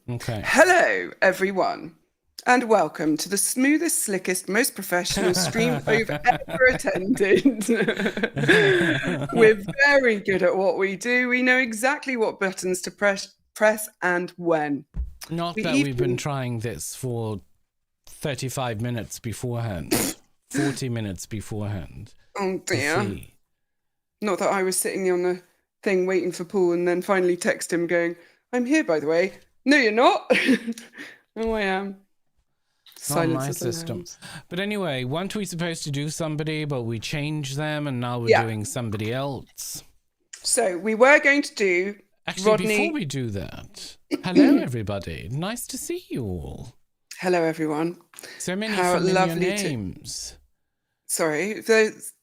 Okay. Hello, everyone, and welcome to the smoothest, slickest, most professional stream you've ever attended. We're very good at what we do. We know exactly what buttons to press and when. Not We that we've been even trying this for 35 minutes beforehand, 40 minutes beforehand oh to dear, see. not that I was sitting on the thing waiting for Paul and then finally text him going, "I'm here, by the way." No, you're not. Oh, I am. Not on Silence my of the system. lambs. But anyway, weren't we supposed to do somebody, but we changed them and now we're Yeah. doing somebody else? So we were going to do Actually, before Rodney. we do that, hello everybody. Nice to see you all. Hello, everyone. So many How familiar lovely names. Sorry, those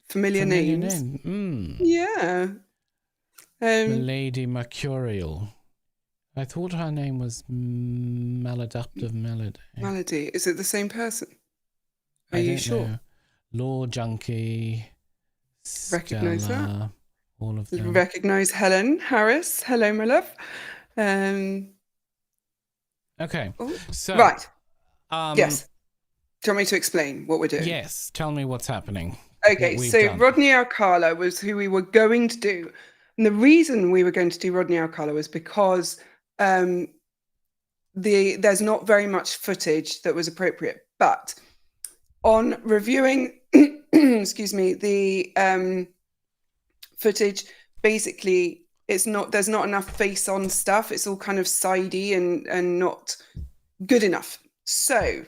familiar Familiar names. name. Yeah. Milady Mercurial. I thought her name was Maladaptive Melody. Melody. Is it the same person? Are I you don't sure? know. Law Junkie, Recognize that? Stella, all of them. Recognize Helen Harris. Hello, my love. Okay, Oh, so right. Yes. Do you want me to explain what we're doing? Yes, tell me what's happening. Okay, so Rodney Alcala was who we were going to do. And the reason we were going to do Rodney Alcala was because there's not very much footage that was appropriate. But on reviewing, excuse me, the footage, basically there's not enough face on stuff. It's all kind of sidey and not good enough. So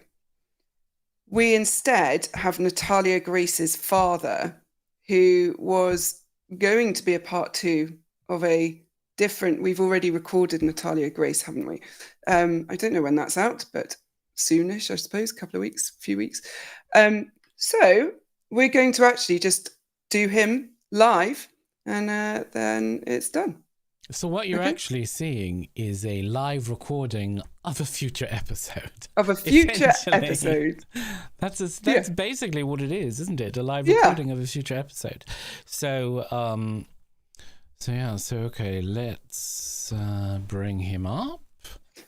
we instead have Natalia Grace's father, who was going to be a part 2 of a different. We've already recorded Natalia Grace, haven't we? I don't know when that's out, but soonish, I suppose, a couple of weeks, few weeks. So we're going to actually just do him live, and then it's done. So what you're actually seeing is a live recording of a future episode. Of a future episode. That's basically what it is, isn't it? A live recording of a future episode. So okay, let's bring him up.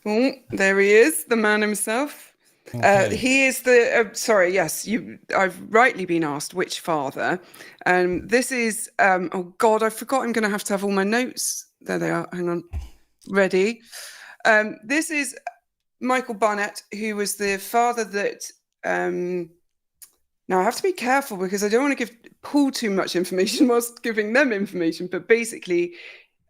Oh, there he is, the man himself. Okay. He is the sorry, yes, I've rightly been asked which father. This is oh God, I forgot I'm gonna have to have all my notes. There they are. Hang on. Ready. This is Michael Barnett, who was the father that now I have to be careful because I don't want to give Paul too much information whilst giving them information, but basically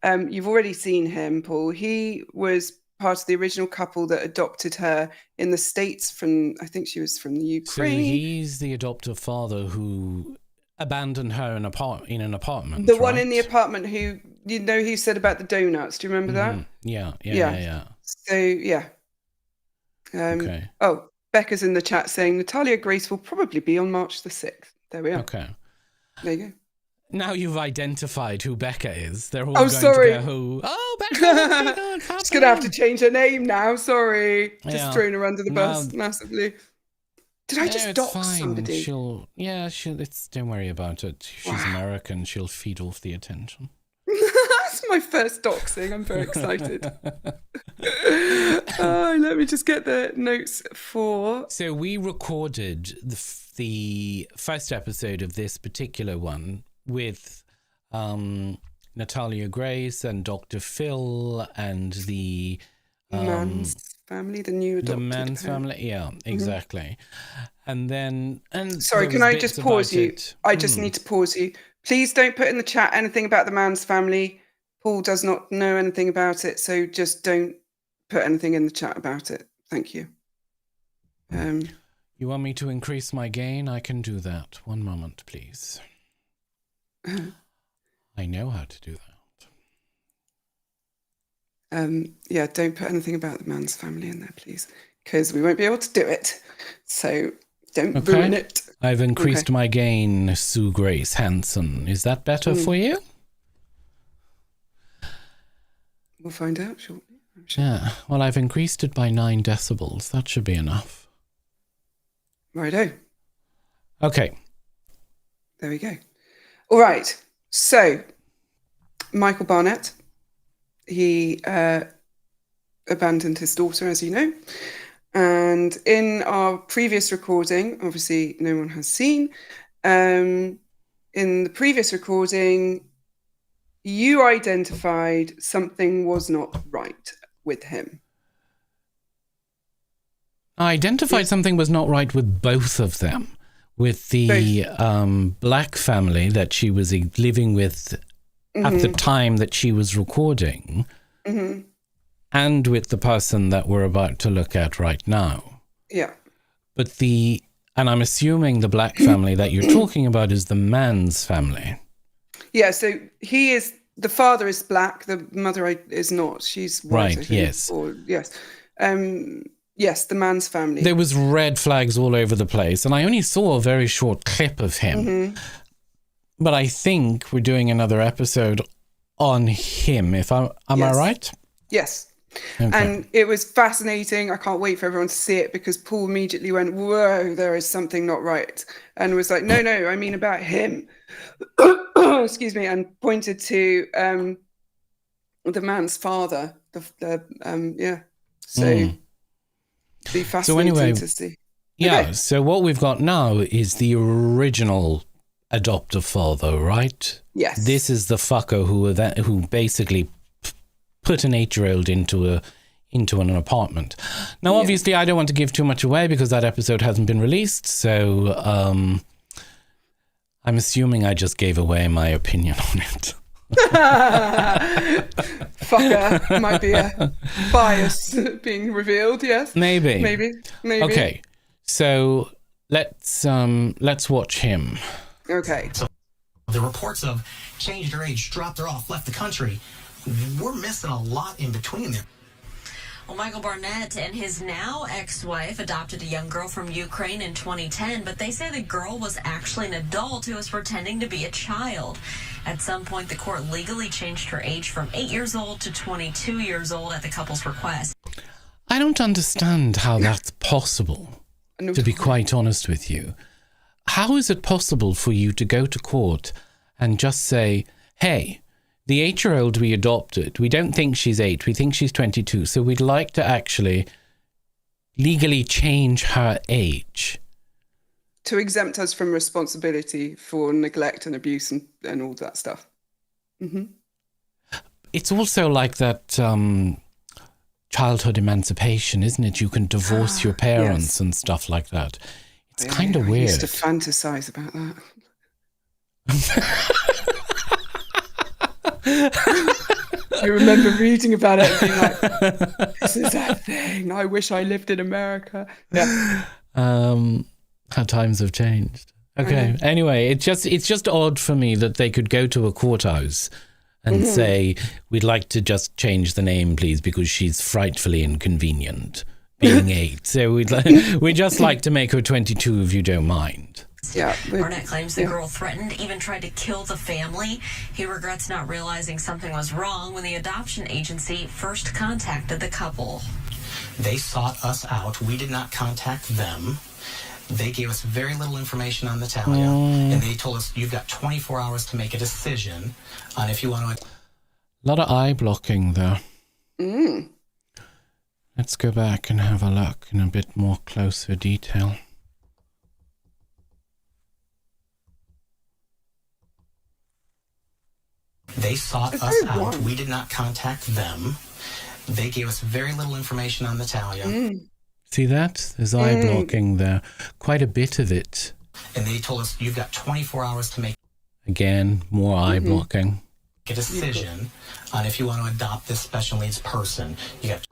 you've already seen him, Paul. He was part of the original couple that adopted her in the States from, I think she was from the Ukraine. So he's the adoptive father who abandoned her in an apartment. The one in the apartment who, who said about the donuts. Do you remember that? Yeah. So, yeah. Okay. Oh, Becca's in the chat saying Natalia Grace will probably be on March the 6th. There we are. Okay. There you go. Now you've identified who Becca is. They're all going to go, oh, Becca, she's going to have to change her name now. Sorry. Just throwing her under the bus massively. Did I just dox somebody? Don't worry about it. She's American. She'll feed off the attention. That's my first doxing. I'm very excited. Let me just get the notes for. So we recorded the first episode of this particular one with Natalia Grace and Dr. Phil and the man's family, the new adopted man's family. Yeah, exactly. And sorry, can I just pause you? I just need to pause you. Please don't put in the chat anything about the man's family. Paul does not know anything about it, so just don't put anything in the chat about it. Thank you. You want me to increase my gain? I can do that. One moment, please. I know how to do that. Yeah, don't put anything about the man's family in there, please, because we won't be able to do it. So don't ruin it. I've increased my gain, Sue Grace Hanson. Is that better for you? We'll find out shortly. Sure. Yeah, well, I've increased it by 9 decibels. That should be enough. Righto. Okay. There we go. All right. So, Michael Barnett, he abandoned his daughter, as you know. And in our previous recording, obviously no one has seen, in the previous recording, you identified something was not right with him. I identified something was not right with both of them. With the black family that she was living with at the time that she was recording, and with the person that we're about to look at right now. Yeah. But and I'm assuming the black family that you're talking about is the man's family. Yeah, so the father is black, the mother is not. She's white, right, yes. Or, yes. Yes, the man's family. There was red flags all over the place, and I only saw a very short clip of him. But I think we're doing another episode on him. Am I right? Yes. Okay. And it was fascinating. I can't wait for everyone to see it because Paul immediately went, whoa, there is something not right. And was like, no, I mean about him. Excuse me. And pointed to the man's father. So... be fascinating to see. Yeah, okay. So what we've got now is the original adoptive father, right? Yes. This is the fucker who basically put an 8-year-old into an apartment. Now, obviously, I don't want to give too much away because that episode hasn't been released, so I'm assuming I just gave away my opinion on it. Fucker might be a bias being revealed. Yes, maybe. Okay, so let's watch him. Okay. So the reports of changed her age, dropped her off, left the country. We're missing a lot in between there. Well, Michael Barnett and his now ex-wife adopted a young girl from Ukraine in 2010, but they say the girl was actually an adult who was pretending to be a child. At some point, the court legally changed her age from 8 years old to 22 years old at the couple's request. I don't understand how that's possible, to be quite honest with you. How is it possible for you to go to court and just say, hey, the 8-year-old we adopted, we don't think she's 8, we think she's 22, so we'd like to actually legally change her age. To exempt us from responsibility for neglect and abuse and all that stuff. It's also like that childhood emancipation, isn't it? You can divorce your parents and stuff like that. It's kind of weird. I used to fantasize about that. I remember reading about it and being like, this is that thing. I wish I lived in America. Yeah. How times have changed. Okay. Anyway, it's just odd for me that they could go to a courthouse and say, we'd like to just change the name, please, because she's frightfully inconvenient being 8. So we'd just like to make her 22 if you don't mind. Yeah, Barnett claims the girl threatened, even tried to kill the family. He regrets not realizing something was wrong when the adoption agency first contacted the couple. They sought us out. We did not contact them. They gave us very little information on Natalia, and they told us, you've got 24 hours to make a decision on if you want to... A lot of eye blocking there. Let's go back and have a look in a bit more closer detail. They sought us out. We did not contact them. They gave us very little information on Natalia. See that? There's eye blocking there. Quite a bit of it. And they told us, you've got 24 hours to make... Again, more eye blocking. A decision on if you want to adopt this special needs person. You got...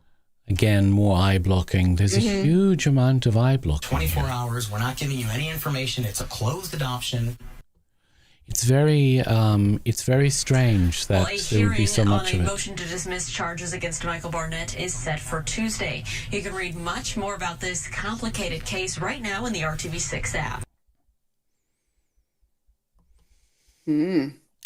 Again, more eye blocking. There's a huge amount of eye blocking. 24 hours. We're not giving you any information. It's a closed adoption. It's very strange that there would be so much of it. A motion to dismiss charges against Michael Barnett is set for Tuesday. You can read much more about this complicated case right now in the RTV6 app.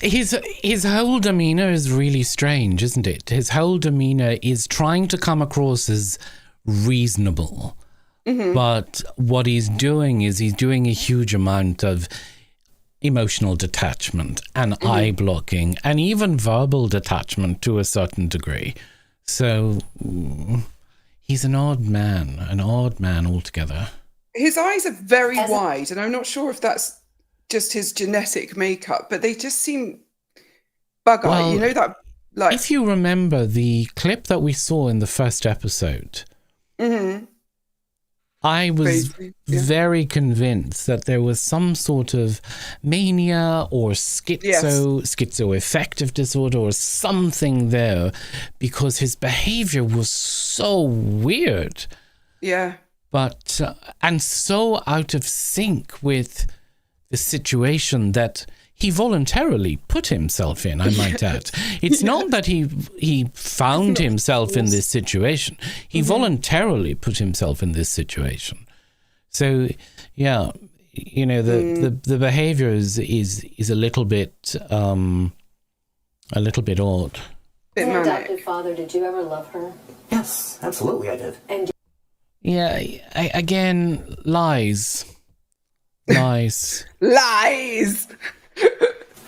His whole demeanor is really strange, isn't it? His whole demeanor is trying to come across as reasonable. But what he's doing is he's doing a huge amount of emotional detachment and eye blocking and even verbal detachment to a certain degree. So he's an odd man altogether. His eyes are very wide, and I'm not sure if that's just his genetic makeup, but they just seem bug-eyed. You know that, like, if you remember the clip that we saw in the first episode, I was very convinced that there was some sort of mania or schizoaffective disorder or something there, because his behavior was so weird. Yeah. But, and so out of sync with the situation that he voluntarily put himself in, I might add. It's not that he found himself in this situation. He voluntarily put himself in this situation. So, yeah, you know, the behavior is a little bit odd. Bit As an manic. adopted father, did you ever love her? Yes, absolutely I did. And Yeah, again, lies. Lies. Lies!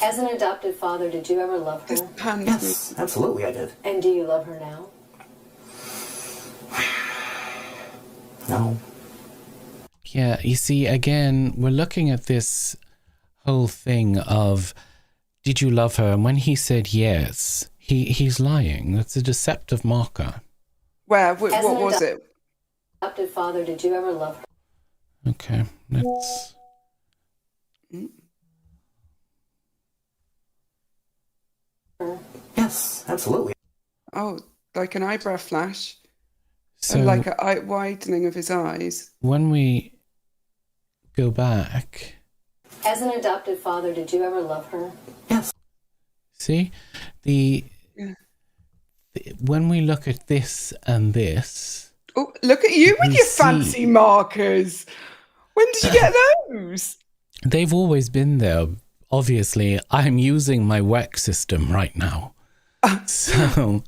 as an adopted father, did you ever love her? This pans Yes, absolutely I did. And do you love her now? No. Yeah, you see, again, we're looking at this whole thing of, did you love her? And when he said yes, he's lying. That's a deceptive marker. Where? What was it? Adopted father, did you ever love her? Okay, let's... Yes, absolutely. Oh, like an eyebrow flash. So And like a widening of his eyes. when we go back, As an adopted father, did you ever love her? Yes. see, when we look at this and this, Oh, look at you with We your see- fancy markers. When did you get those? they've always been there. Obviously, I'm using my WEC system right now. So,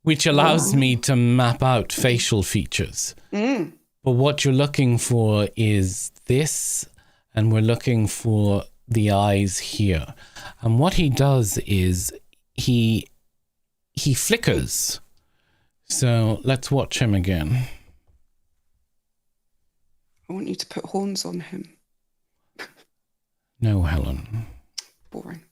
which allows me to map out facial features. But what you're looking for is this, and we're looking for the eyes here. And what he does is he flickers. So let's watch him again. I want you to put horns on him. No, Helen. Boring.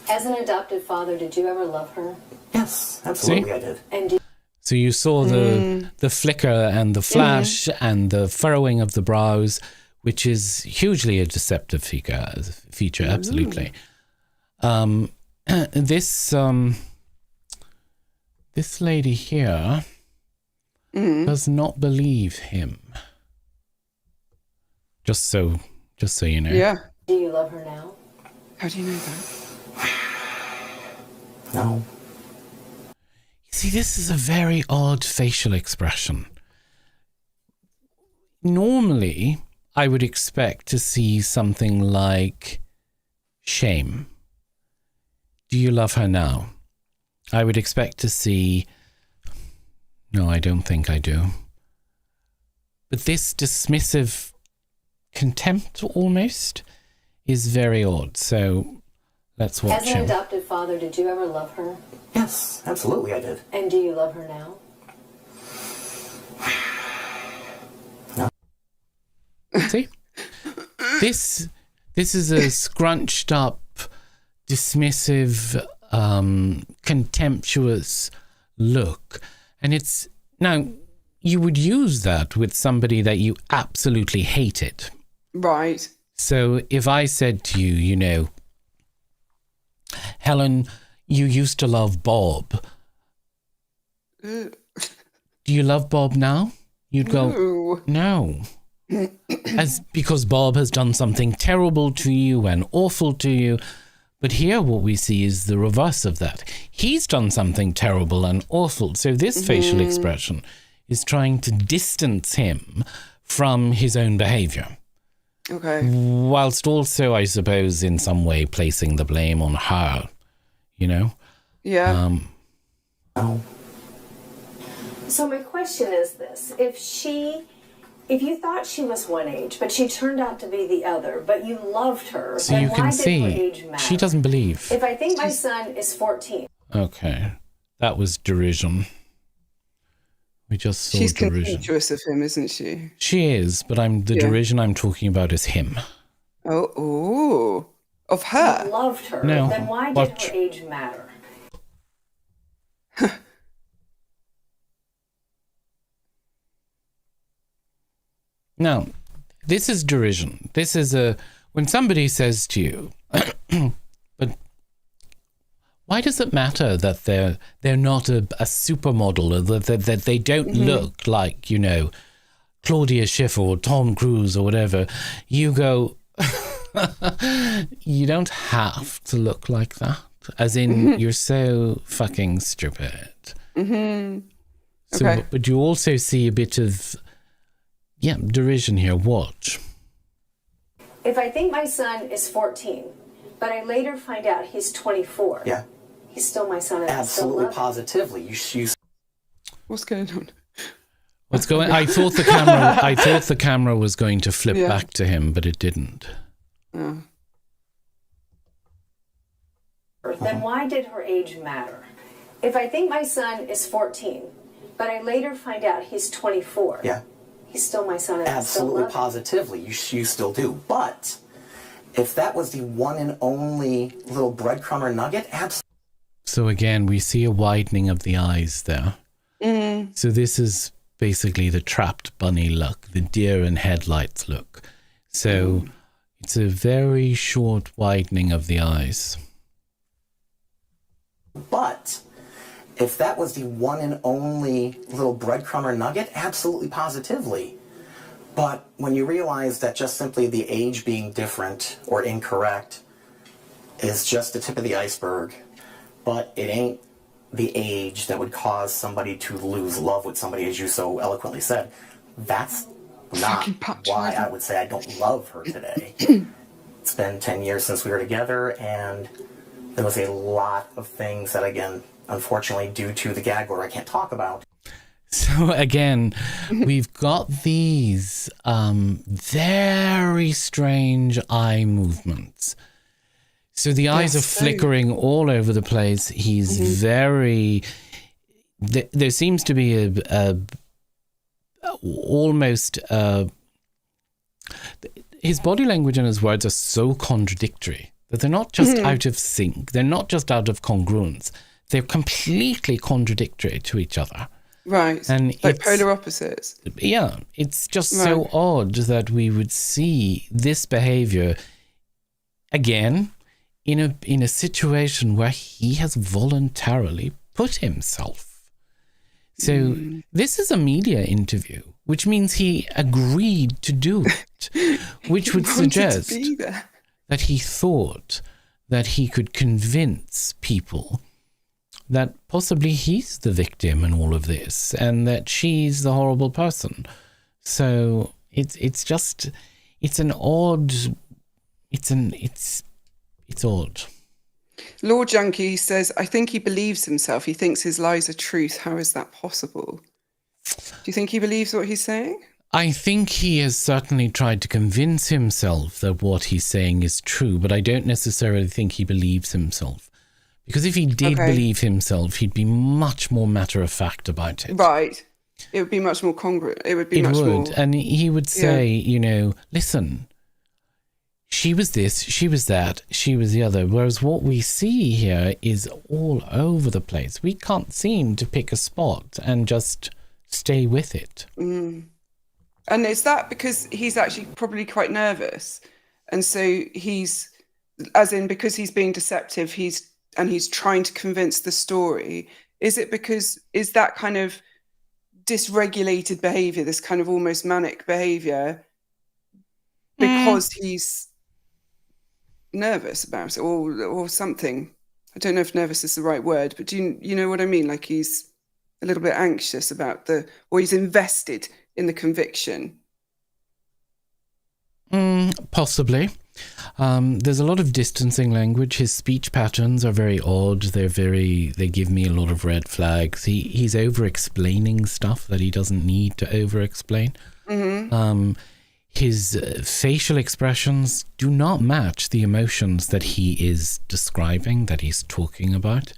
As an adopted father, did you ever love her? Yes, absolutely I did. And do So you saw the flicker and the flash and the furrowing of the brows, which is hugely a deceptive feature, absolutely. This lady here does not believe him. Just so you know. Yeah. do you love her now? How do you know that? No. See, this is a very odd facial expression. Normally, I would expect to see something like shame. Do you love her now? I would expect to see, no, I don't think I do. But this dismissive contempt almost is very odd. So let's watch As an him. adopted father, did you ever love her? Yes, absolutely I did. And do you love her now? See? This is a scrunched up, dismissive, contemptuous look. And it's, now, you would use that with somebody that you absolutely hated. Right. So if I said to you, you know, Helen, you used to love Bob. Ugh. Do you love Bob now? You'd go, Ooh. no. Because Bob has done something terrible to you and awful to you. But here what we see is the reverse of that. He's done something terrible and awful. So this facial expression is trying to distance him from his own behavior. Okay. Whilst also, I suppose, in some way placing the blame on her, you know? Yeah. No. So my question is this. If she If you thought she was one age, but she turned out to be the other, but you loved her, So then you why can did see her age matter? she doesn't believe. If I think my son is 14. Okay, that was derision. We just saw She's derision. contemptuous of him, isn't she? She is, but derision I'm talking about is him. Oh, of her. You loved her, No, then why did but- her age matter? Now, this is derision. This is when somebody says to you, but why does it matter that they're not a supermodel, or that they don't look like, you know, Claudia Schiffer or Tom Cruise or whatever? You go, you don't have to look like that. As in, you're so fucking stupid. So, Okay. but you also see a bit of, derision here. Watch. If I think my son is 14, but I later find out he's 24. Yeah. He's still my son and I still Absolutely, love him. positively. You What's going on? What's going? I thought the camera was going to flip back to him, but it didn't. Oh. Then why did her age matter? If I think my son is 14, but I later find out he's 24. Yeah. He's still my son and I still Absolutely, love him. positively. You still do. But if that was the one and only little breadcrumb or nugget, absolutely. So again, we see a widening of the eyes there. So this is basically the trapped bunny look, the deer in headlights look. So it's a very short widening of the eyes. But if that was the one and only little breadcrumb or nugget, absolutely, positively. But when you realize that just simply the age being different or incorrect is just the tip of the iceberg, but it ain't the age that would cause somebody to lose love with somebody, as you so eloquently said, that's not why I would say I don't love her today. It's been 10 years since we were together, and there was a lot of things that, again, unfortunately, due to the gag order, I can't talk about. So again, we've got these very strange eye movements. So the eyes are flickering all over the place. He's very... There seems to be almost... his body language and his words are so contradictory that they're not just out of sync. They're not just out of congruence. They're completely contradictory to each other. Right. And like polar opposites. Yeah, it's just so odd that we would see this behavior again in a situation where he has voluntarily put himself. So this is a media interview, which means he agreed to do it, which would suggest that he thought that he could convince people that possibly he's the victim in all of this and that she's the horrible person. So it's odd. Law Junkie says, I think he believes himself. He thinks his lies are truth. How is that possible? Do you think he believes what he's saying? I think he has certainly tried to convince himself that what he's saying is true, but I don't necessarily think he believes himself. Because if he did believe himself, he'd be much more matter-of-fact about it. Right. It would be much more congruent. It would be much more... And he would say, you know, listen, she was this, she was that, she was the other. Whereas what we see here is all over the place. We can't seem to pick a spot and just stay with it. And is that because he's actually probably quite nervous? And so he's, as in because he's being deceptive, he's trying to convince the story. Is that kind of dysregulated behavior, this kind of almost manic behavior, because he's nervous about it or something? I don't know if nervous is the right word, but do you know what I mean? Like he's a little bit anxious about or he's invested in the conviction. Possibly. There's a lot of distancing language. His speech patterns are very odd. They give me a lot of red flags. He's over-explaining stuff that he doesn't need to over-explain. His facial expressions do not match the emotions that he is describing, that he's talking about.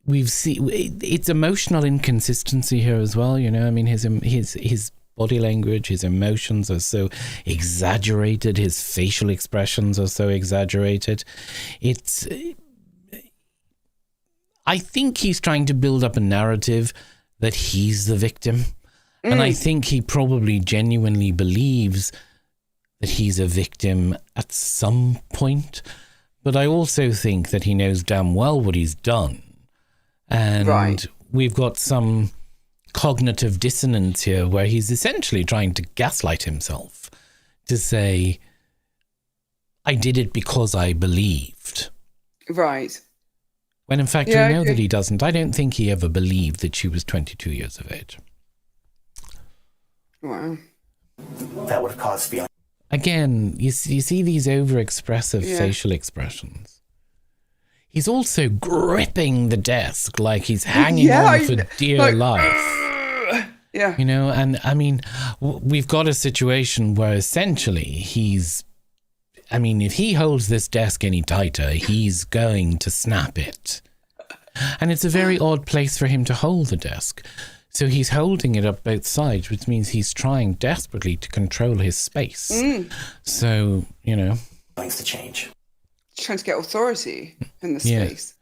We've seen it's emotional inconsistency here as well. You know, I mean, his body language, his emotions are so exaggerated. His facial expressions are so exaggerated. I think he's trying to build up a narrative that he's the victim. And I think he probably genuinely believes that he's a victim at some point. But I also think that he knows damn well what he's done. And we've got some cognitive dissonance here where he's essentially trying to gaslight himself to say, I did it because I believed. Right. When in fact, Yeah, we know okay. that he doesn't. I don't think he ever believed that she was 22 years of age. Wow. That would have caused feeling. Again, you see these overexpressive facial expressions. He's also gripping the desk like he's hanging on for dear life. Yeah. You know, and I mean, we've got a situation where essentially if he holds this desk any tighter, he's going to snap it. And it's a very odd place for him to hold the desk. So he's holding it up both sides, which means he's trying desperately to control his space. So, you know. Things to change. Trying to get authority in the space.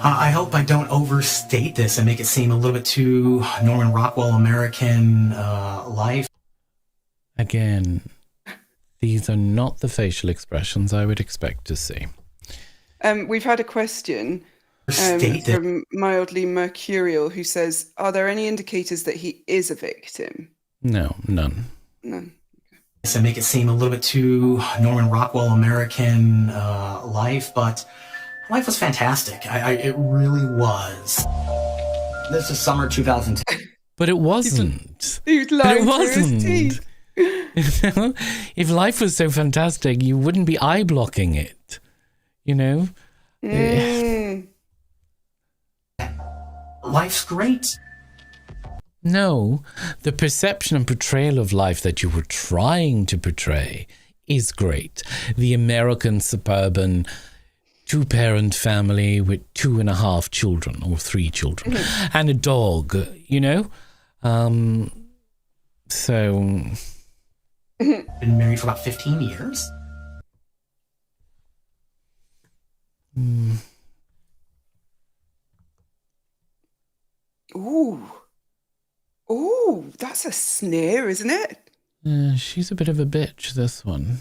I hope I don't overstate this and make it seem a little bit too Norman Rockwell American life. Again, these are not the facial expressions I would expect to see. We've had a question from Mildly Mercurial who says, are there any indicators that he is a victim? No, none. None. And make it seem a little bit too Norman Rockwell American life, but life was fantastic. It really was. This is summer 2010. But it wasn't. He's lying through his teeth. You know? If life was so fantastic, you wouldn't be eye blocking it. You know? Life's great. No, the perception and portrayal of life that you were trying to portray is great. The American suburban two-parent family with 2.5 children or 3 children and a dog, you know? So... Been married for about 15 years. Ooh, that's a sneer, isn't it? She's a bit of a bitch, this one.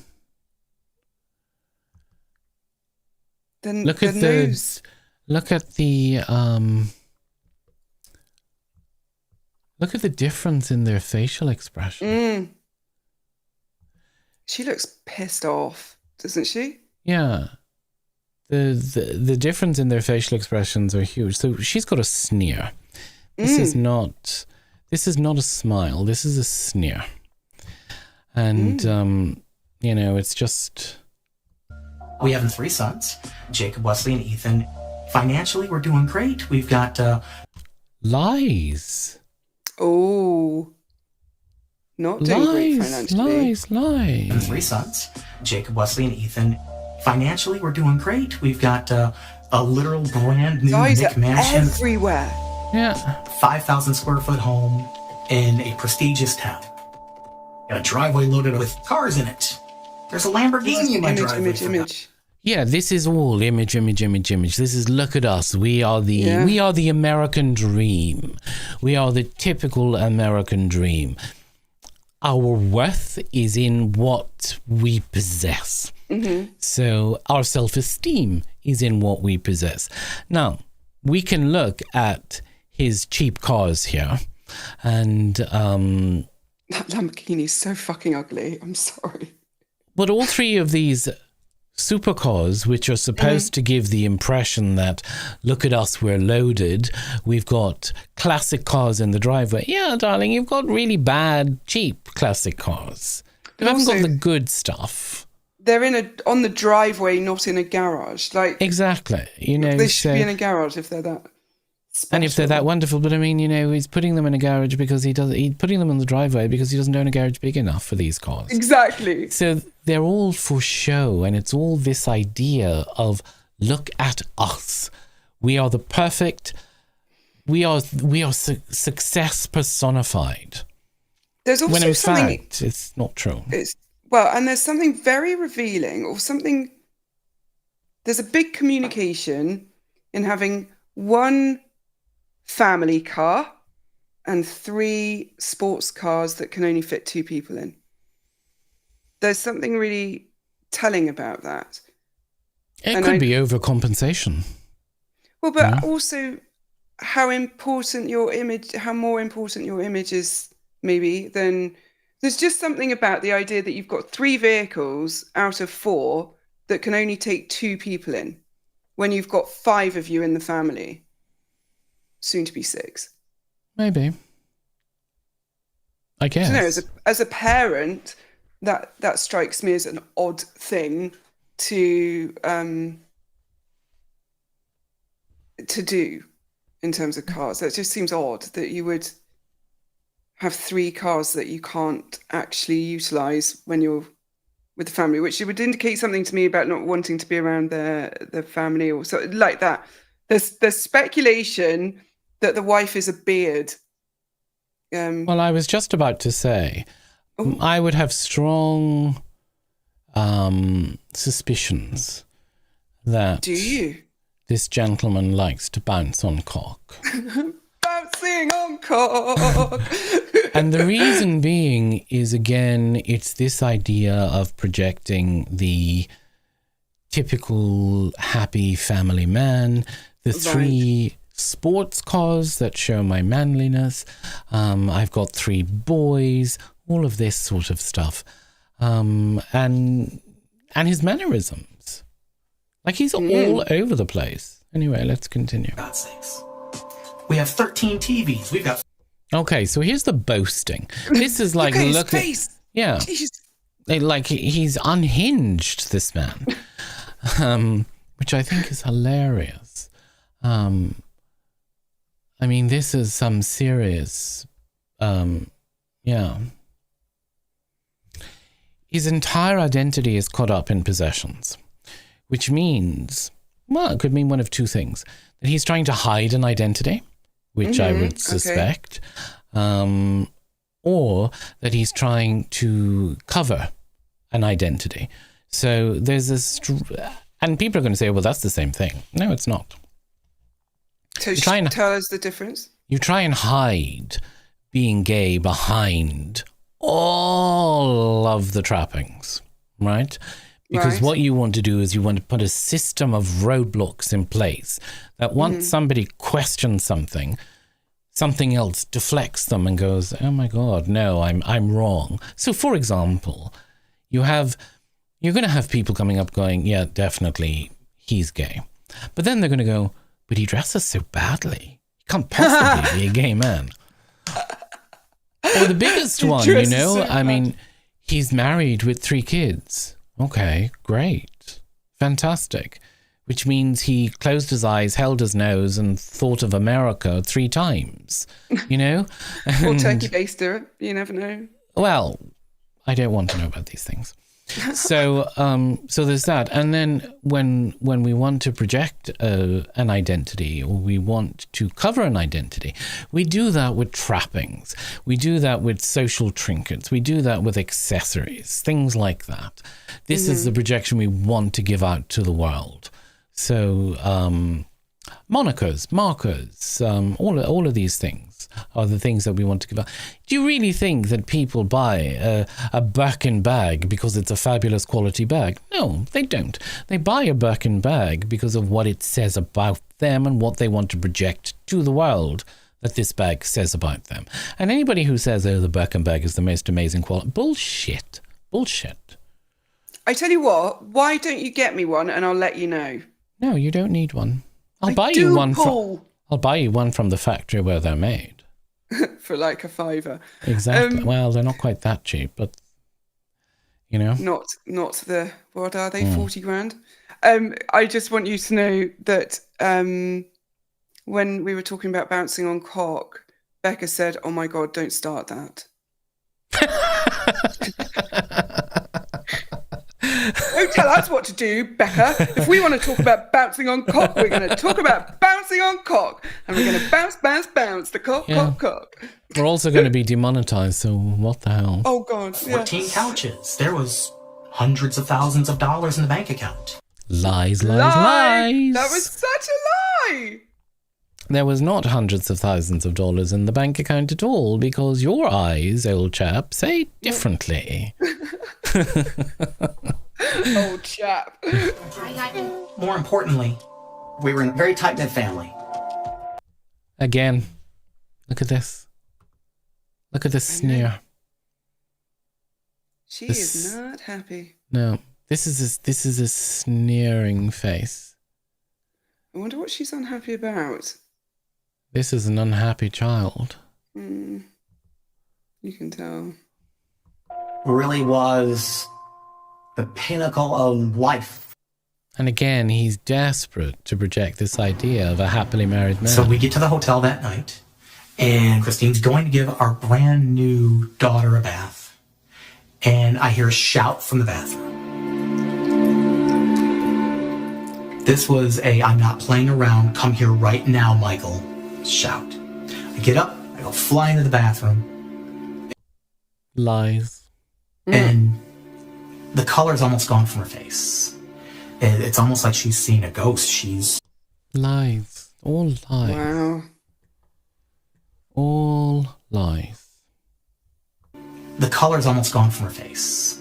Look at the difference in their facial expression. She looks pissed off, doesn't she? Yeah. The difference in their facial expressions are huge. So she's got a sneer. This is not a smile. This is a sneer. And you know, it's just... We have 3 sons, Jacob, Wesley, and Ethan. Financially, we're doing great. We've got... Lies. Oh. Not doing great financially. Lies. 3 sons, Jacob, Wesley, and Ethan. Financially, we're doing great. We've got a literal brand new McMansion. Everywhere. Yeah. 5,000 square foot home in a prestigious town. Got a driveway loaded with cars in it. There's a Lamborghini in my driveway. Image. Yeah, this is all image. This is, look at us. We are the American dream. We are the typical American dream. Our worth is in what we possess. So our self-esteem is in what we possess. Now, we can look at his cheap cars here and... That Lamborghini is so fucking ugly. I'm sorry. But all 3 of these supercars, which are supposed to give the impression that, look at us, we're loaded, we've got classic cars in the driveway. Yeah, darling, you've got really bad, cheap classic cars. You haven't got the good stuff. They're on the driveway, not in a garage. Like exactly, you know. They should be in a garage if they're that And if they're that wonderful, but I mean, he's putting them in a garage because he's putting them in the driveway because he doesn't own a garage big enough for these cars. Exactly. So they're all for show, and it's all this idea of, look at us. We are the perfect, we are success personified. There's also when in something, fact, it's not true. And there's something very revealing, or something, there's a big communication in having one family car and 3 sports cars that can only fit 2 people in. There's something really telling about that. It could be overcompensation. Well, but also how more important your image is, maybe, than there's just something about the idea that you've got 3 vehicles out of 4 that can only take 2 people in when you've got 5 of you in the family, soon to be 6. Maybe. I guess. As a parent, that strikes me as an odd thing to do in terms of cars. That just seems odd that you would have 3 cars that you can't actually utilize when you're with the family, which would indicate something to me about not wanting to be around the family or so like that. There's speculation that the wife is a beard. Well, I was just about to say, I would have strong suspicions that this gentleman likes to bounce on cock. Bouncing on cock. And the reason being is, again, it's this idea of projecting the typical happy family man, the 3 sports cars that show my manliness. I've got 3 boys, all of this sort of stuff. And his mannerisms. Like, he's all over the place. Anyway, let's continue. God's sakes. We have 13 TVs. We've got... Okay, so here's the boasting. This is like, look at his face. Yeah. Jeez. Like, he's unhinged, this man. Which I think is hilarious. I mean, this is some serious, yeah. His entire identity is caught up in possessions, which means, well, it could mean one of 2 things. That he's trying to hide an identity, which I would suspect, or that he's trying to cover an identity. So there's this, and people are going to say, well, that's the same thing. No, it's not. So tell us the difference. You try and hide being gay behind all of the trappings, right? Because what you want to do is you want to put a system of roadblocks in place that once somebody questions something else deflects them and goes, oh my God, no, I'm wrong. So for example, you're going to have people coming up going, yeah, definitely he's gay. But then they're going to go, but he dresses so badly. He can't possibly be a gay man. Or the biggest one, I mean, he's married with 3 kids. Okay, great. Fantastic. Which means he closed his eyes, held his nose, and thought of America 3 times, Or turkey baster, you never know. Well, I don't want to know about these things. So there's that. And then when we want to project an identity, or we want to cover an identity, we do that with trappings. We do that with social trinkets. We do that with accessories, things like that. This is the projection we want to give out to the world. So monikers, markers, all of these things are the things that we want to give out. Do you really think that people buy a Birkin bag because it's a fabulous quality bag? No, they don't. They buy a Birkin bag because of what it says about them and what they want to project to the world that this bag says about them. And anybody who says, oh, the Birkin bag is the most amazing quality, bullshit. I tell you what, why don't you get me one and I'll let you know? No, you don't need one. I'll buy you one from the factory where they're made. For like a £5. Exactly. Well, they're not quite that cheap, but not the, what are they, 40 grand? I just want you to know that when we were talking about bouncing on cock, Becca said, "Oh my God, don't start that." Don't tell us what to do, Becca. If we want to talk about bouncing on cock, we're going to talk about bouncing on cock. And we're going to bounce, bounce, bounce, the cock, cock, cock. We're also going to be demonetized, so what the hell? Oh, God. 14 couches. There was hundreds of thousands of dollars in the bank account. Lies, lies, lies. That was such a lie. There was not hundreds of thousands of dollars in the bank account at all, because your eyes, old chap, say differently. Old chap. More importantly, we were in a very tight-knit family. Again, look at this. Look at this sneer. She is not happy. No, this is a sneering face. I wonder what she's unhappy about. This is an unhappy child. You can tell. Really was the pinnacle of life. And again, he's desperate to project this idea of a happily married man. So we get to the hotel that night, and Christine's going to give our brand new daughter a bath. And I hear a shout from the bathroom. This was a "I'm not playing around, come here right now, Michael" shout. I get up, I go flying to the bathroom. Lies. And the color's almost gone from her face. It's almost like she's seen a ghost. She's... Lies. All lies. Wow. All lies. The color's almost gone from her face.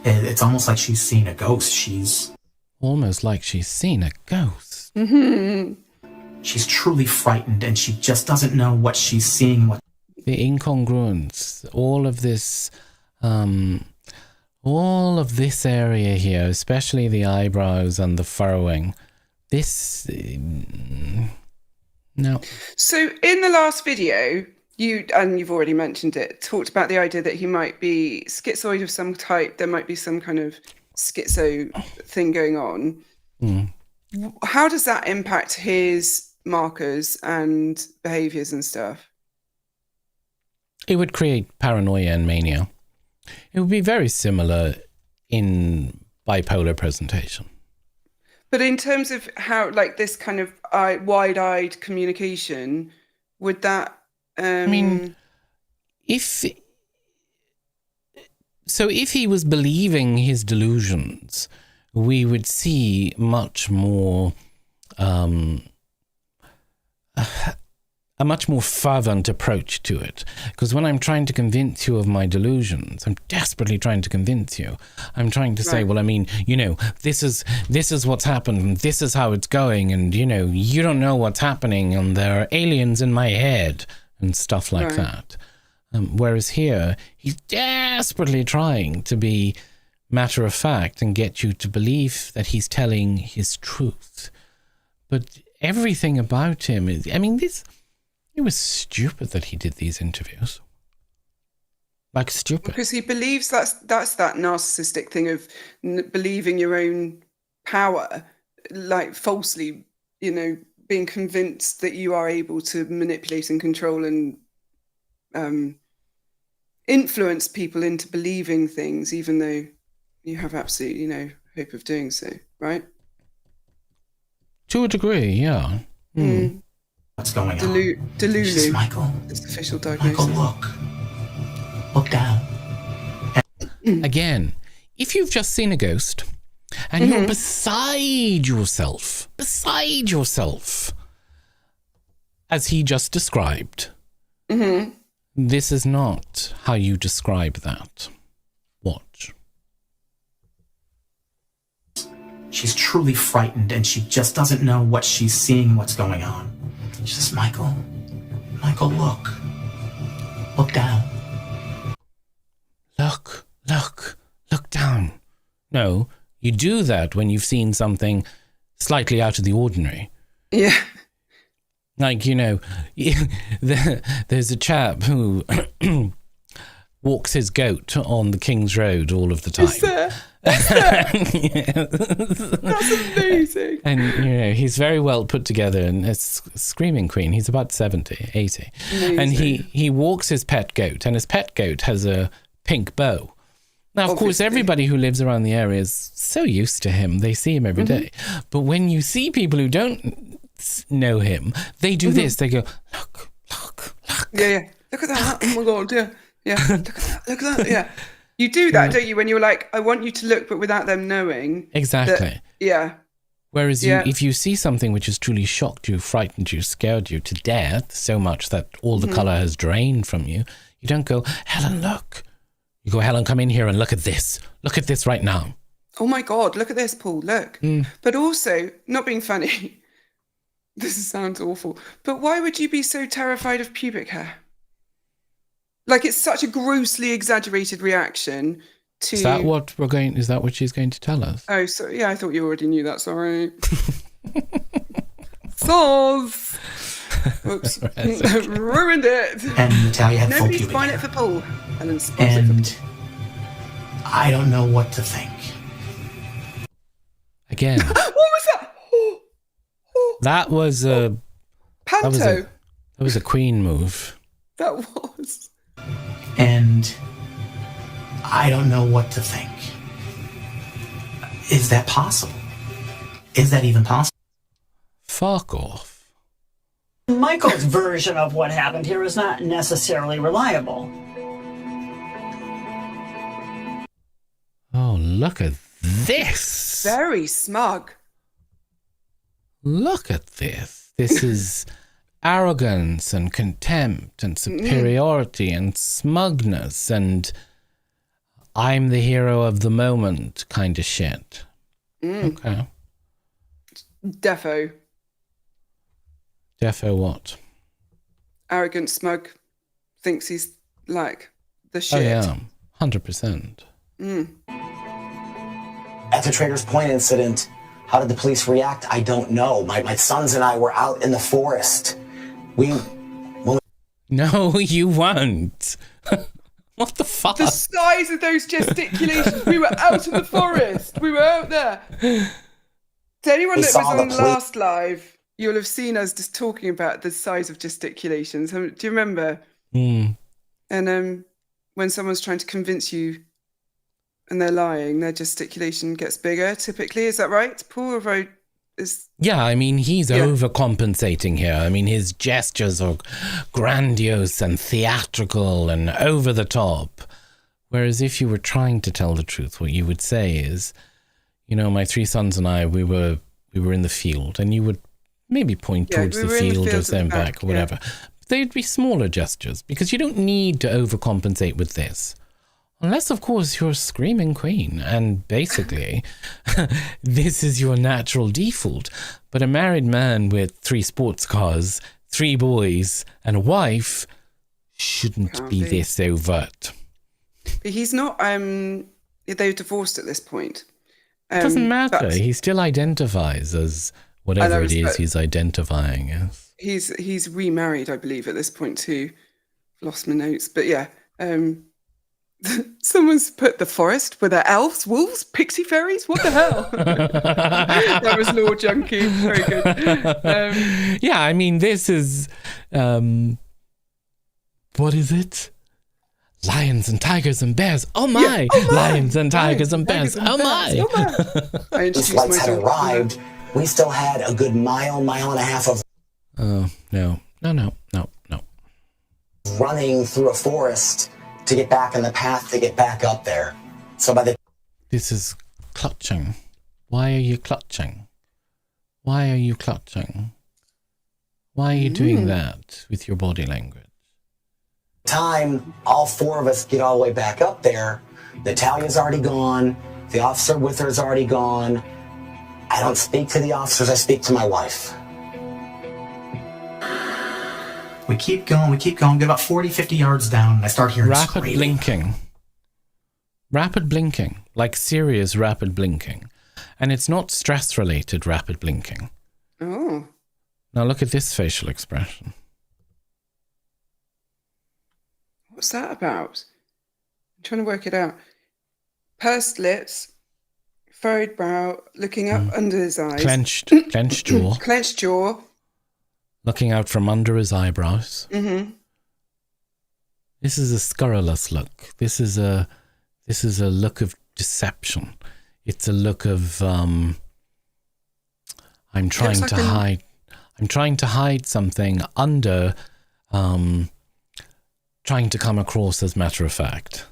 It's almost like she's seen a ghost. She's... Almost like she's seen a ghost. She's truly frightened, and she just doesn't know what she's seeing. The incongruence, all of this area here, especially the eyebrows and the furrowing, this... no. So in the last video, you've already mentioned it, talked about the idea that he might be schizoid of some type. There might be some kind of schizo thing going on. How does that impact his markers and behaviors and stuff? It would create paranoia and mania. It would be very similar in bipolar presentation. But in terms of how, like, this kind of wide-eyed communication, would that... I mean, if he was believing his delusions, we would see much more... a much more fervent approach to it. Because when I'm trying to convince you of my delusions, I'm desperately trying to convince you. I'm trying to say, well, I mean, you know, this is what's happened, and this is how it's going, and, you know, you don't know what's happening, and there are aliens in my head, and stuff like that. Whereas here, he's desperately trying to be matter of fact and get you to believe that he's telling his truth. But everything about him is, I mean, it was stupid that he did these interviews. Like, stupid. Because he believes that's that narcissistic thing of believing your own power, like falsely, you know, being convinced that you are able to manipulate and control and influence people into believing things, even though you have absolutely no hope of doing so, right? To a degree, yeah. What's going on? Delulu. She says, Michael. It's the official diagnosis. Michael, look down. Again, if you've just seen a ghost and you're beside yourself, as he just described, this is not how you describe that. Watch. She's truly frightened, and she just doesn't know what she's seeing and what's going on. She says, Michael, look down. Look down. No, you do that when you've seen something slightly out of the ordinary. Yeah. Like, you know, there's a chap who walks his goat on the King's Road all of the time. Is there? Yeah. That's amazing. And, he's very well put together, and it's Screaming Queen. He's about 70, 80. Amazing. And he walks his pet goat, and his pet goat has a pink bow. Now, of course, everybody who lives around the area is so used to him. They see him every day. But when you see people who don't know him, they do this. They go, look. Yeah. Look at that. Oh, my God. Yeah. Look at that. Yeah. You do that, don't you? When you're like, I want you to look, but without them knowing. Exactly. Yeah. Whereas if you see something which has truly shocked you, frightened you, scared you to death so much that all the colour has drained from you, you don't go, Helen, look. You go, Helen, come in here and look at this. Look at this right now. Oh my God, look at this, Paul, look. But also, not being funny, this sounds awful, but why would you be so terrified of pubic hair? Like, it's such a grossly exaggerated reaction to... Is that what she's going to tell us? Oh, so yeah, I thought you already knew that, sorry. Sauce! Oops. Okay. Ruined it. And Natalia had Nobody full pubic spoil hair. it for Paul. Helen spoils it for And I don't know what to think. Again. What was that? That was a... Panto. That was a Queen move. That was. And I don't know what to think. Is that possible? Is that even possible? Fuck off. Michael's version of what happened here is not necessarily reliable. Oh, look at this. Very smug. Look at this. This is arrogance and contempt and superiority and smugness and I'm the hero of the moment kind of shit. Okay. Defo. Defo what? Arrogant, smug, thinks he's like the shit. Oh, yeah. 100%. At the Traders Point incident, how did the police react? I don't know. My sons and I were out in the forest. No, you won't. What the fuck? The size of those gesticulations. We were out in the forest. We were out there. To anyone that was on the last live, you'll have seen us just talking about the size of gesticulations. Do you remember? And when someone's trying to convince you and they're lying, their gesticulation gets bigger typically. Is that right, Paul? Yeah, I mean, he's overcompensating here. I mean, his gestures are grandiose and theatrical and over the top. Whereas if you were trying to tell the truth, what you would say is, my 3 sons and I, we were in the field, and you would maybe point towards the field or stand back or whatever. Yeah. They'd be smaller gestures because you don't need to overcompensate with this. Unless, of course, you're a Screaming Queen and basically this is your natural default. But a married man with 3 sports cars, 3 boys and a wife shouldn't be this overt. But he's not, they're divorced at this point. It doesn't matter. He still identifies as whatever it is he's identifying as. He's remarried, I believe, at this point too. Lost my notes. But yeah, someone's put the forest. Were there elves, wolves, pixie fairies? What the hell? That was Lord Junkie. Very good. Yeah, I mean, this is... what is it? Lions and tigers and bears. Oh my! Yeah, oh my. Lions and tigers and bears. Oh my! These lights had arrived. We still had a good mile and a half of... Oh, no. Running through a forest to get back on the path to get back up there. So by the... This is clutching. Why are you clutching? Why are you clutching? Why are you doing that with your body language? Time all 4 of us get all the way back up there, Natalia's already gone, the officer with her is already gone. I don't speak to the officers, I speak to my wife. We keep going, get about 40, 50 yards down, and I start hearing screaming. Rapid blinking, like serious rapid blinking. And it's not stress-related rapid blinking. Oh. Now look at this facial expression. What's that about? I'm trying to work it out. Pursed lips, furrowed brow, looking up under his eyes. Clenched jaw. Clenched jaw. Looking out from under his eyebrows. Mm-hmm. This is a scurrilous look. This is a look of deception. It's a look of I'm trying to hide. I'm trying to hide something under trying to come across as matter of fact.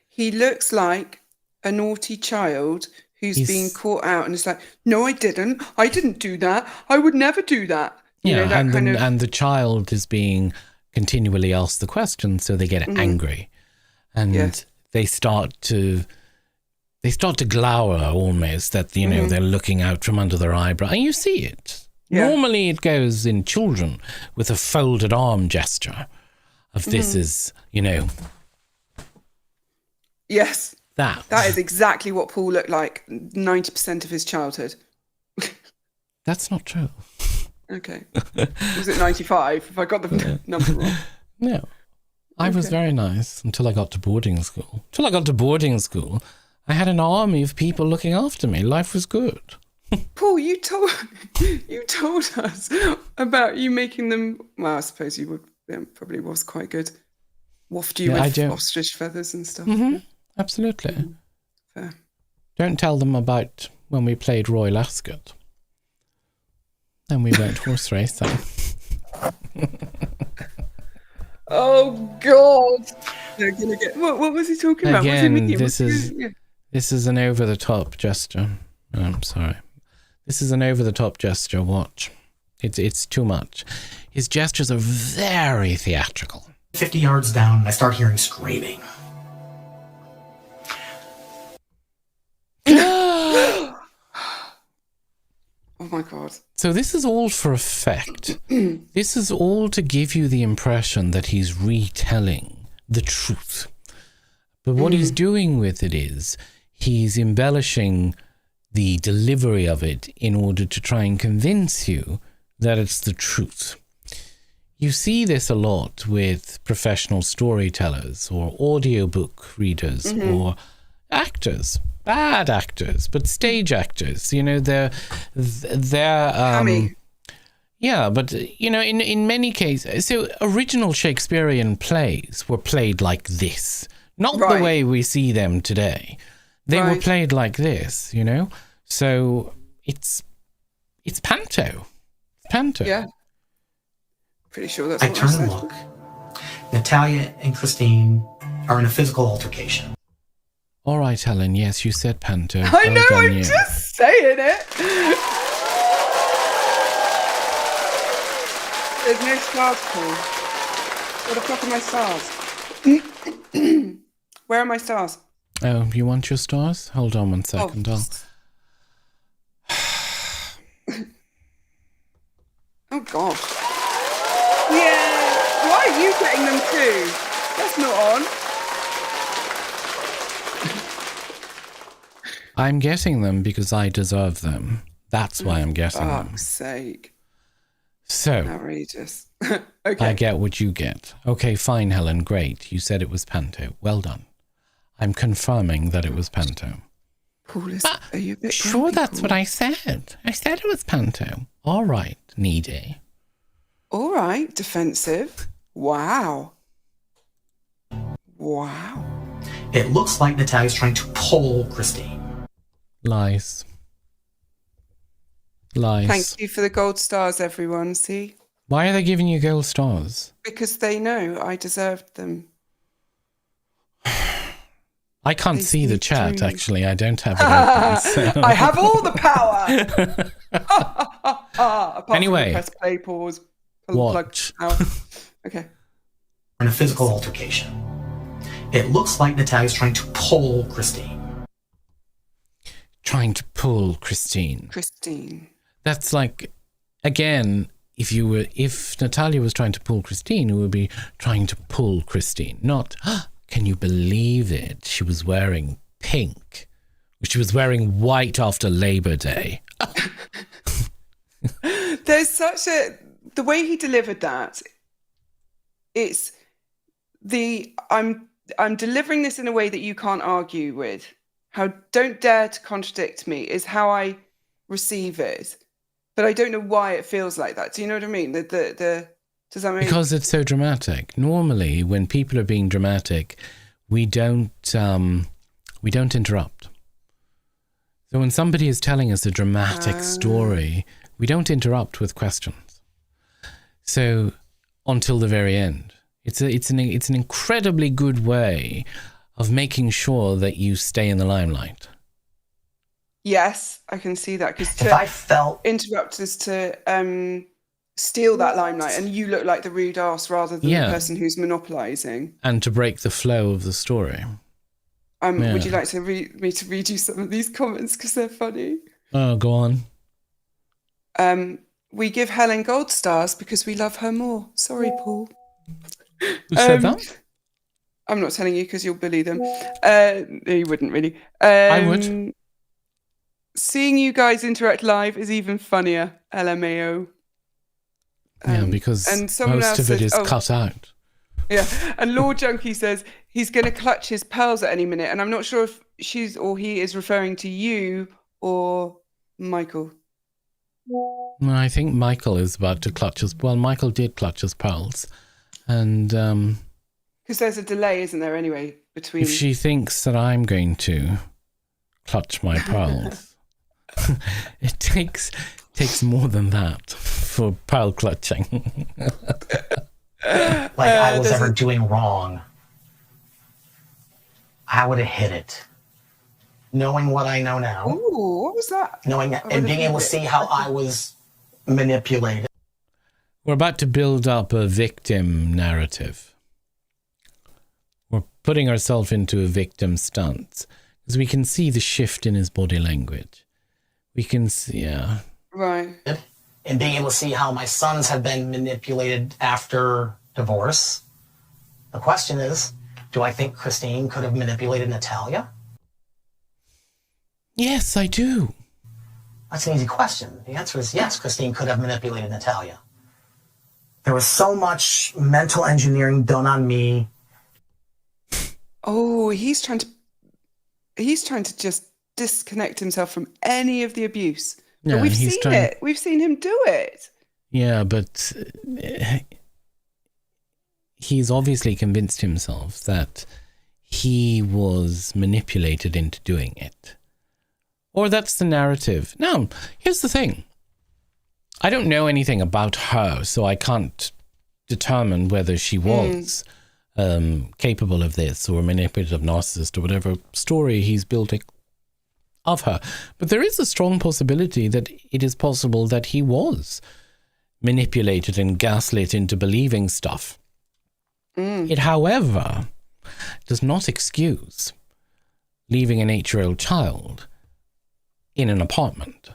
He looks like a naughty child who's being caught out and is like, no, I didn't do that. I would never do that. And the child is being continually asked the question, so they get angry. And they start to glower almost that, they're looking out from under their eyebrow. And you see it. Yeah. Normally it goes in children with a folded arm gesture of this is, Yes. That is exactly what Paul looked like 90% of his childhood. That's not true. Okay. Was it 95 if I got the number wrong? No. I was very nice until I got to boarding school. I had an army of people looking after me. Life was good. Paul, you told us about you making them. Well, I suppose you would. Probably was quite good. Waft you with ostrich feathers and stuff. Mm-hmm. Yeah. Absolutely. Fair. Don't tell them about when we played Royal Ascot. And we went horse racing. Oh God! They're gonna get. What was he talking about? Again, this is an over-the-top gesture. I'm sorry. This is an over-the-top gesture. Watch. It's too much. His gestures are very theatrical. 50 yards down, I start hearing screaming. Oh my God. So this is all for effect. This is all to give you the impression that he's retelling the truth. But what he's doing with it is he's embellishing the delivery of it in order to try and convince you that it's the truth. You see this a lot with professional storytellers or audiobook readers or actors. Bad actors, but stage actors. They're yeah, but in many cases, so original Shakespearean plays were played like this, not the way we see them today. They were played like this, So it's panto. Yeah. Pretty sure that's I what turn I said. and look. Natalia and Christine are in a physical altercation. All right, Helen. Yes, you said panto. I know. I'm just saying it. There's no stars, Paul. What the fuck are my stars? Where are my stars? Oh, you want your stars? Hold on one second. Oh gosh. Yeah. Why are you getting them too? That's not on. I'm getting them because I deserve them. That's why I'm getting them. Fuck's sake. So, outrageous. Okay. I get what you get. Okay, fine, Helen. Great. You said it was panto. Well done. I'm confirming that it was panto. Paul, are you a bit sure grumpy, that's Paul? what I said. I said it was panto. All right, needy. All right, defensive. Wow. It looks like Natalia's trying to pull Christine. Lies. Thank you for the gold stars, everyone. See? Why are they giving you gold stars? Because they know I deserved them. I can't see the chat, actually. I don't have it open. So. I have all the power! Apart anyway. From press play, pause, watch. Plug out. Okay. In a physical altercation. It looks like Natalia's trying to pull Christine. Trying to pull Christine. That's like, again, if Natalia was trying to pull Christine, it would be trying to pull Christine, not, can you believe it? She was wearing pink. She was wearing white after Labor Day. There's such the way he delivered that, I'm delivering this in a way that you can't argue with. how "don't dare to contradict me" is how I receive it, but I don't know why it feels like that. Do you know what I mean? Does that make... Because it's so dramatic. Normally, when people are being dramatic, we don't interrupt. So when somebody is telling us a dramatic story, we don't interrupt with questions. So until the very end, it's an incredibly good way of making sure that you stay in the limelight. Yes, I can see that, because If I felt interrupt is to steal that limelight, and you look like the rude ass rather than the person who's monopolising. And to break the flow of the story. Would you like to me to read you some of these comments, because they're funny? Oh, go on. We give Helen gold stars because we love her more. Sorry, Paul. Who said that? I'm not telling you because you'll bully them. No, you wouldn't really. I would. Seeing you guys interact live is even funnier. LMAO. Because and most of it is cut out. Yeah, and Lord Junkie says he's going to clutch his pearls at any minute, and I'm not sure if she's or he is referring to you or Michael. No, I think Michael is about to clutch his... Well, Michael did clutch his pearls. And... because there's a delay, isn't there, anyway, between... If she thinks that I'm going to clutch my pearls, it takes more than that for pearl clutching. like I was ever doing wrong, I would have hit it. Knowing what I know now. Ooh, what was that? Knowing and being able to see how I was manipulated. We're about to build up a victim narrative. We're putting ourselves into a victim stance, because we can see the shift in his body language. We can see, Right. And being able to see how my sons have been manipulated after divorce. The question is, do I think Christine could have manipulated Natalia? Yes, I do. That's an easy question. The answer is yes, Christine could have manipulated Natalia. There was so much mental engineering done on me. Oh, he's trying to just disconnect himself from any of the abuse. But we've seen it. We've seen him do it. Yeah, but he's obviously convinced himself that he was manipulated into doing it. Or that's the narrative. Now, here's the thing. I don't know anything about her, so I can't determine whether she was capable of this, or a manipulative narcissist, or whatever story he's building of her. But there is a strong possibility that it is possible that he was manipulated and gaslit into believing stuff. It, however, does not excuse leaving an 8-year-old child in an apartment.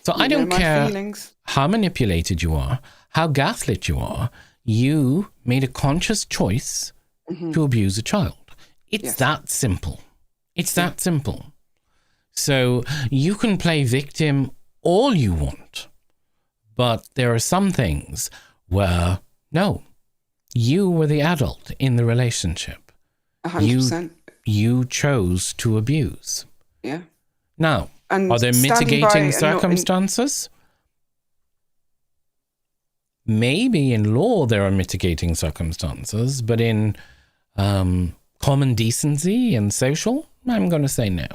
So I don't care how manipulated you are, how gaslit you are, you made a conscious choice to abuse a child. It's that simple. It's that simple. So you can play victim all you want, but there are some things where, no, you were the adult in the relationship. 100%. You chose to abuse. Yeah. Now, And are there mitigating circumstances? Maybe in law there are mitigating circumstances, but in common decency and social, I'm going to say no.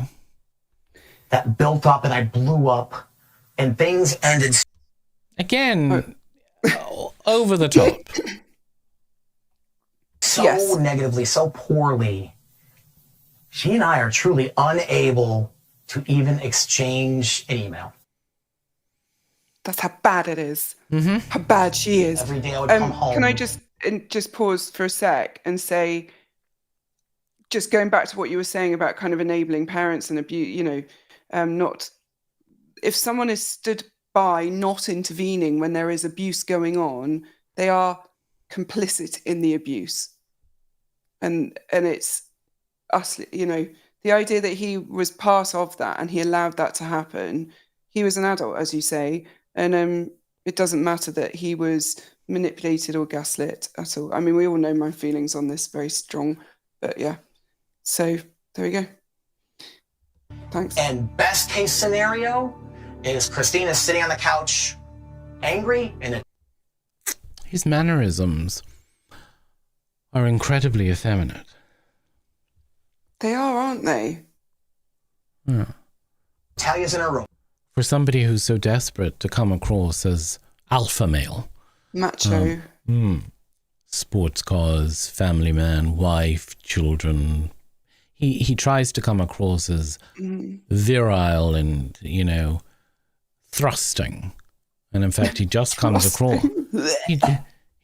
That built up and I blew up and things ended. Again, over the top. So negatively, so poorly. She and I are truly unable to even exchange an email. That's how bad it is. How bad she is. Every day I would come home. Can I just pause for a sec and say, just going back to what you were saying about kind of enabling parents and abuse, not, if someone is stood by not intervening when there is abuse going on, they are complicit in the abuse. And it's us, the idea that he was part of that and he allowed that to happen. He was an adult, as you say, and it doesn't matter that he was manipulated or gaslit at all. I mean, we all know my feelings on this, very strong, but yeah. So there we go. Thanks. And best case scenario is Christina's sitting on the couch, angry, and His mannerisms are incredibly effeminate. They are, aren't they? Yeah. Natalia's in her room. For somebody who's so desperate to come across as alpha male. Macho. Sports cars, family man, wife, children. He tries to come across as virile and, thrusting. And in fact, he just comes across...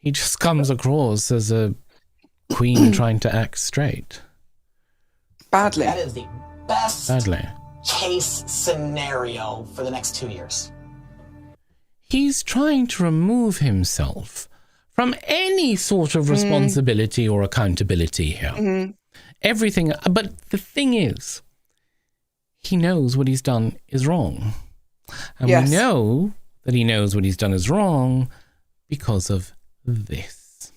he just comes across as a queen trying to act straight. Badly. That is the best Badly. case scenario for the next 2 years. He's trying to remove himself from any sort of responsibility or accountability here. Everything, but the thing is, he knows what he's done is wrong. And we know that he knows what he's done is wrong because of this.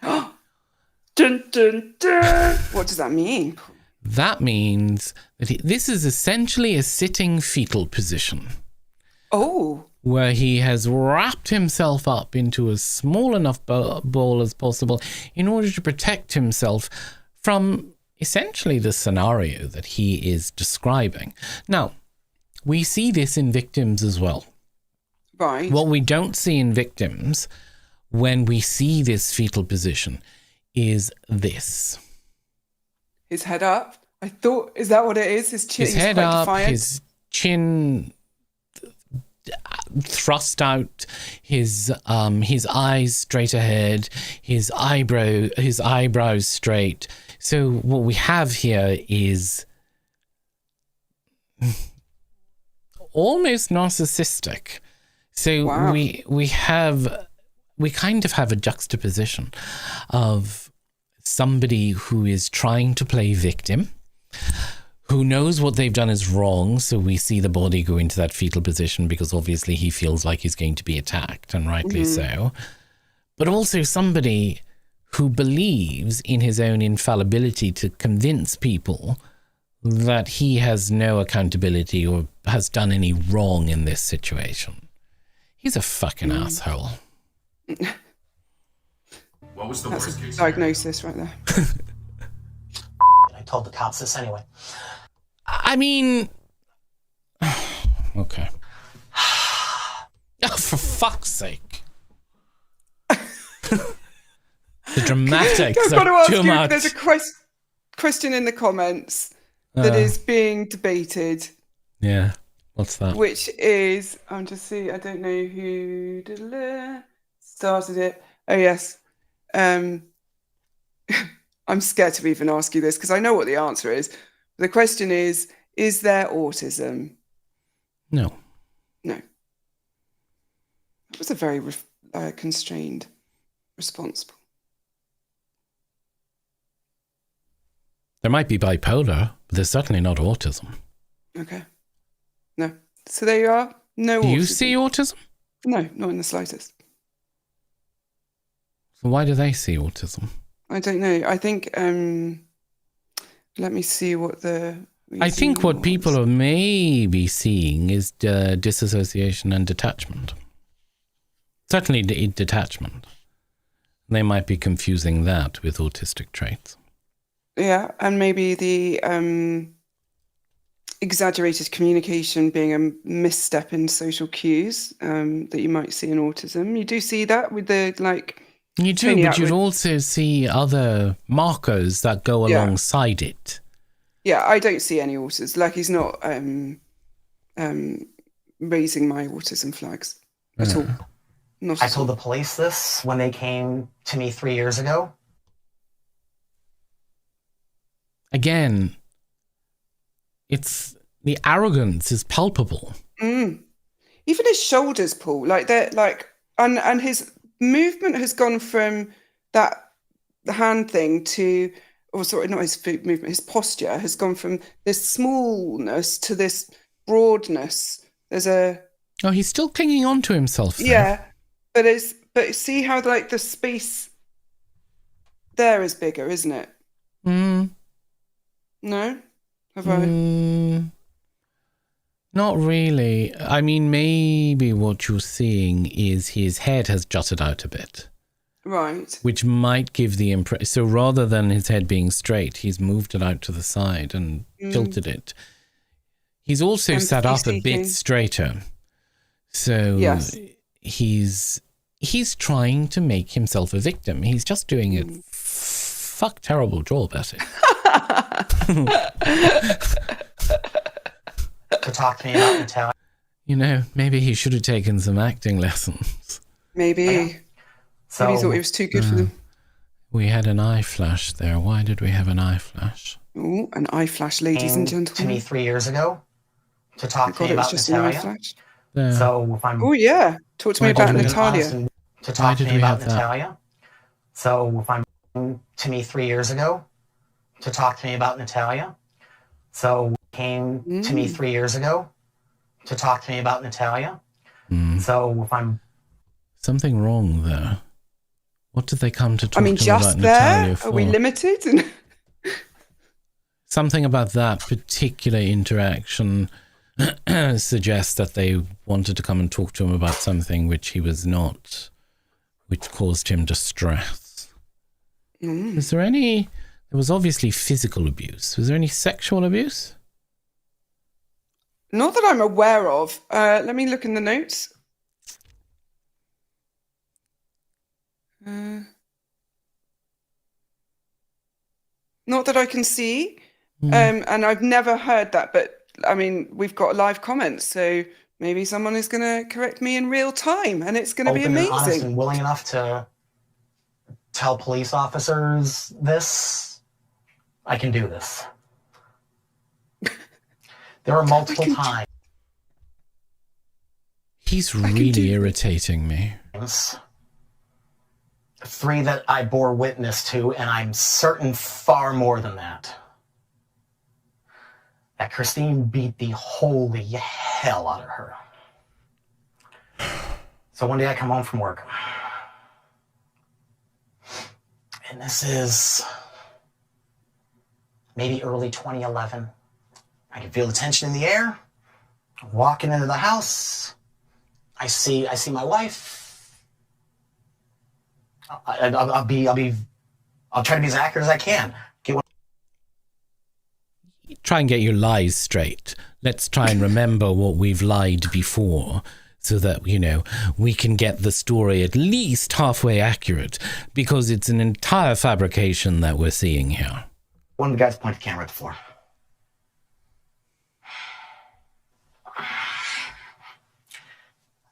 Dun, dun, dun. What does that mean? That means that this is essentially a sitting fetal position. Oh. Where he has wrapped himself up into a small enough ball as possible in order to protect himself from essentially the scenario that he is describing. Now, we see this in victims as well. Right. What we don't see in victims when we see this fetal position is this. His head up. I thought, is that what it is? His chin. His head up, his chin thrust out, his eyes straight ahead, his eyebrows straight. So what we have here is almost narcissistic. So wow. we kind of have a juxtaposition of somebody who is trying to play victim, who knows what they've done is wrong, so we see the body go into that fetal position because obviously he feels like he's going to be attacked, and rightly so. But also somebody who believes in his own infallibility to convince people that he has no accountability or has done any wrong in this situation. He's a fucking asshole. What was the That's worst a case diagnosis right there. I told the cops this anyway. I mean... Okay. Oh, for fuck's sake. The dramatics I've got to are ask too you, much. there's a question in the comments that is being debated. Yeah. What's that? Which is, I'm just see, I don't know who started it. Oh, yes. I'm scared to even ask you this because I know what the answer is. The question is there autism? No. No. That was a very constrained response. There might be bipolar, but there's certainly not autism. Okay. No. So there you are. No Do autism. you see autism? No, not in the slightest. So why do they see autism? I don't know. I think, let me see what the... I think what people are maybe seeing is disassociation and detachment. Certainly detachment. They might be confusing that with autistic traits. Yeah, and maybe the exaggerated communication being a misstep in social cues that you might see in autism. You do see that with the, like... You do, but you'd also see other markers that go alongside it. Yeah, I don't see any autism. Like, he's not raising my autism flags at all. Not I told the police this when they came to me 3 years ago. Again, it's the arrogance is palpable. Even his shoulders, Paul, like they're like, and his movement has gone from that hand thing to, or sorry, not his foot movement, his posture has gone from this smallness to this broadness. There's a... Oh, he's still clinging on to himself. Though. Yeah, but see how like the space there is bigger, isn't it? No? Have I? Not really. I mean, maybe what you're seeing is his head has jutted out a bit. Right. Which might give the impression. So rather than his head being straight, he's moved it out to the side and tilted it. He's also sat up a bit straighter. So yes. he's trying to make himself a victim. He's just doing a terrible job at it. To talk to me about Natalia. You know, maybe he should have taken some acting lessons. Maybe. So, maybe he thought he was too good for them. We had an eye flash there. Why did we have an eye flash? Oh, an eye flash, ladies and gentlemen. To me 3 years ago to talk to me it was about just Natalia. An eye flash. Yeah. So if I'm... Oh, yeah. Talk to me about Natalia. To talk to me about Natalia. So if I'm... To me 3 years ago to talk to me about Natalia. So came to me 3 years ago to talk to me about Natalia. So if I'm... Something wrong there. What did they come to talk to me about just Natalia there? for? Are we limited? Something about that particular interaction suggests that they wanted to come and talk to him about something which he was not, which caused him distress. Is there any... There was obviously physical abuse. Was there any sexual abuse? Not that I'm aware of. Let me look in the notes. Not that I can see. And I've never heard that, but I mean, we've got live comments, so maybe someone is going to correct me in real time, and it's going to be amazing. And honest and willing enough to tell police officers this. I can do this. There are multiple times. He's really irritating me. 3 that I bore witness to, and I'm certain far more than that. That Christine beat the holy hell out of her. So one day I come home from work. And this is maybe early 2011. I can feel the tension in the air. Walking into the house. I see my wife. I'll try to be as accurate as I can. Try and get your lies straight. Let's try and remember what we've lied before so that, you know, we can get the story at least halfway accurate, because it's an entire fabrication that we're seeing here. One of the guys pointed the camera at the floor.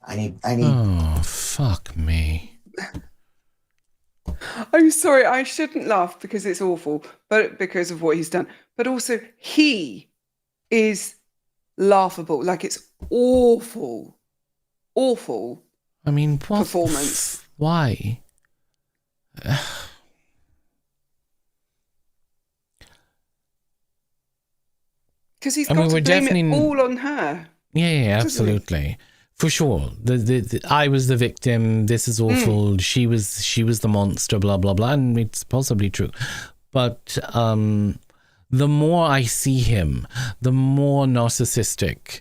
I need... Oh, fuck me. I'm sorry, I shouldn't laugh because it's awful, but because of what he's done. But also, he is laughable. Like, it's awful. Awful. I mean, what performance. Why? Because he's got to blame it all on her. Yeah, absolutely. For sure. I was the victim. This is awful. She was the monster, blah, blah, blah. And it's possibly true. But the more I see him, the more narcissistic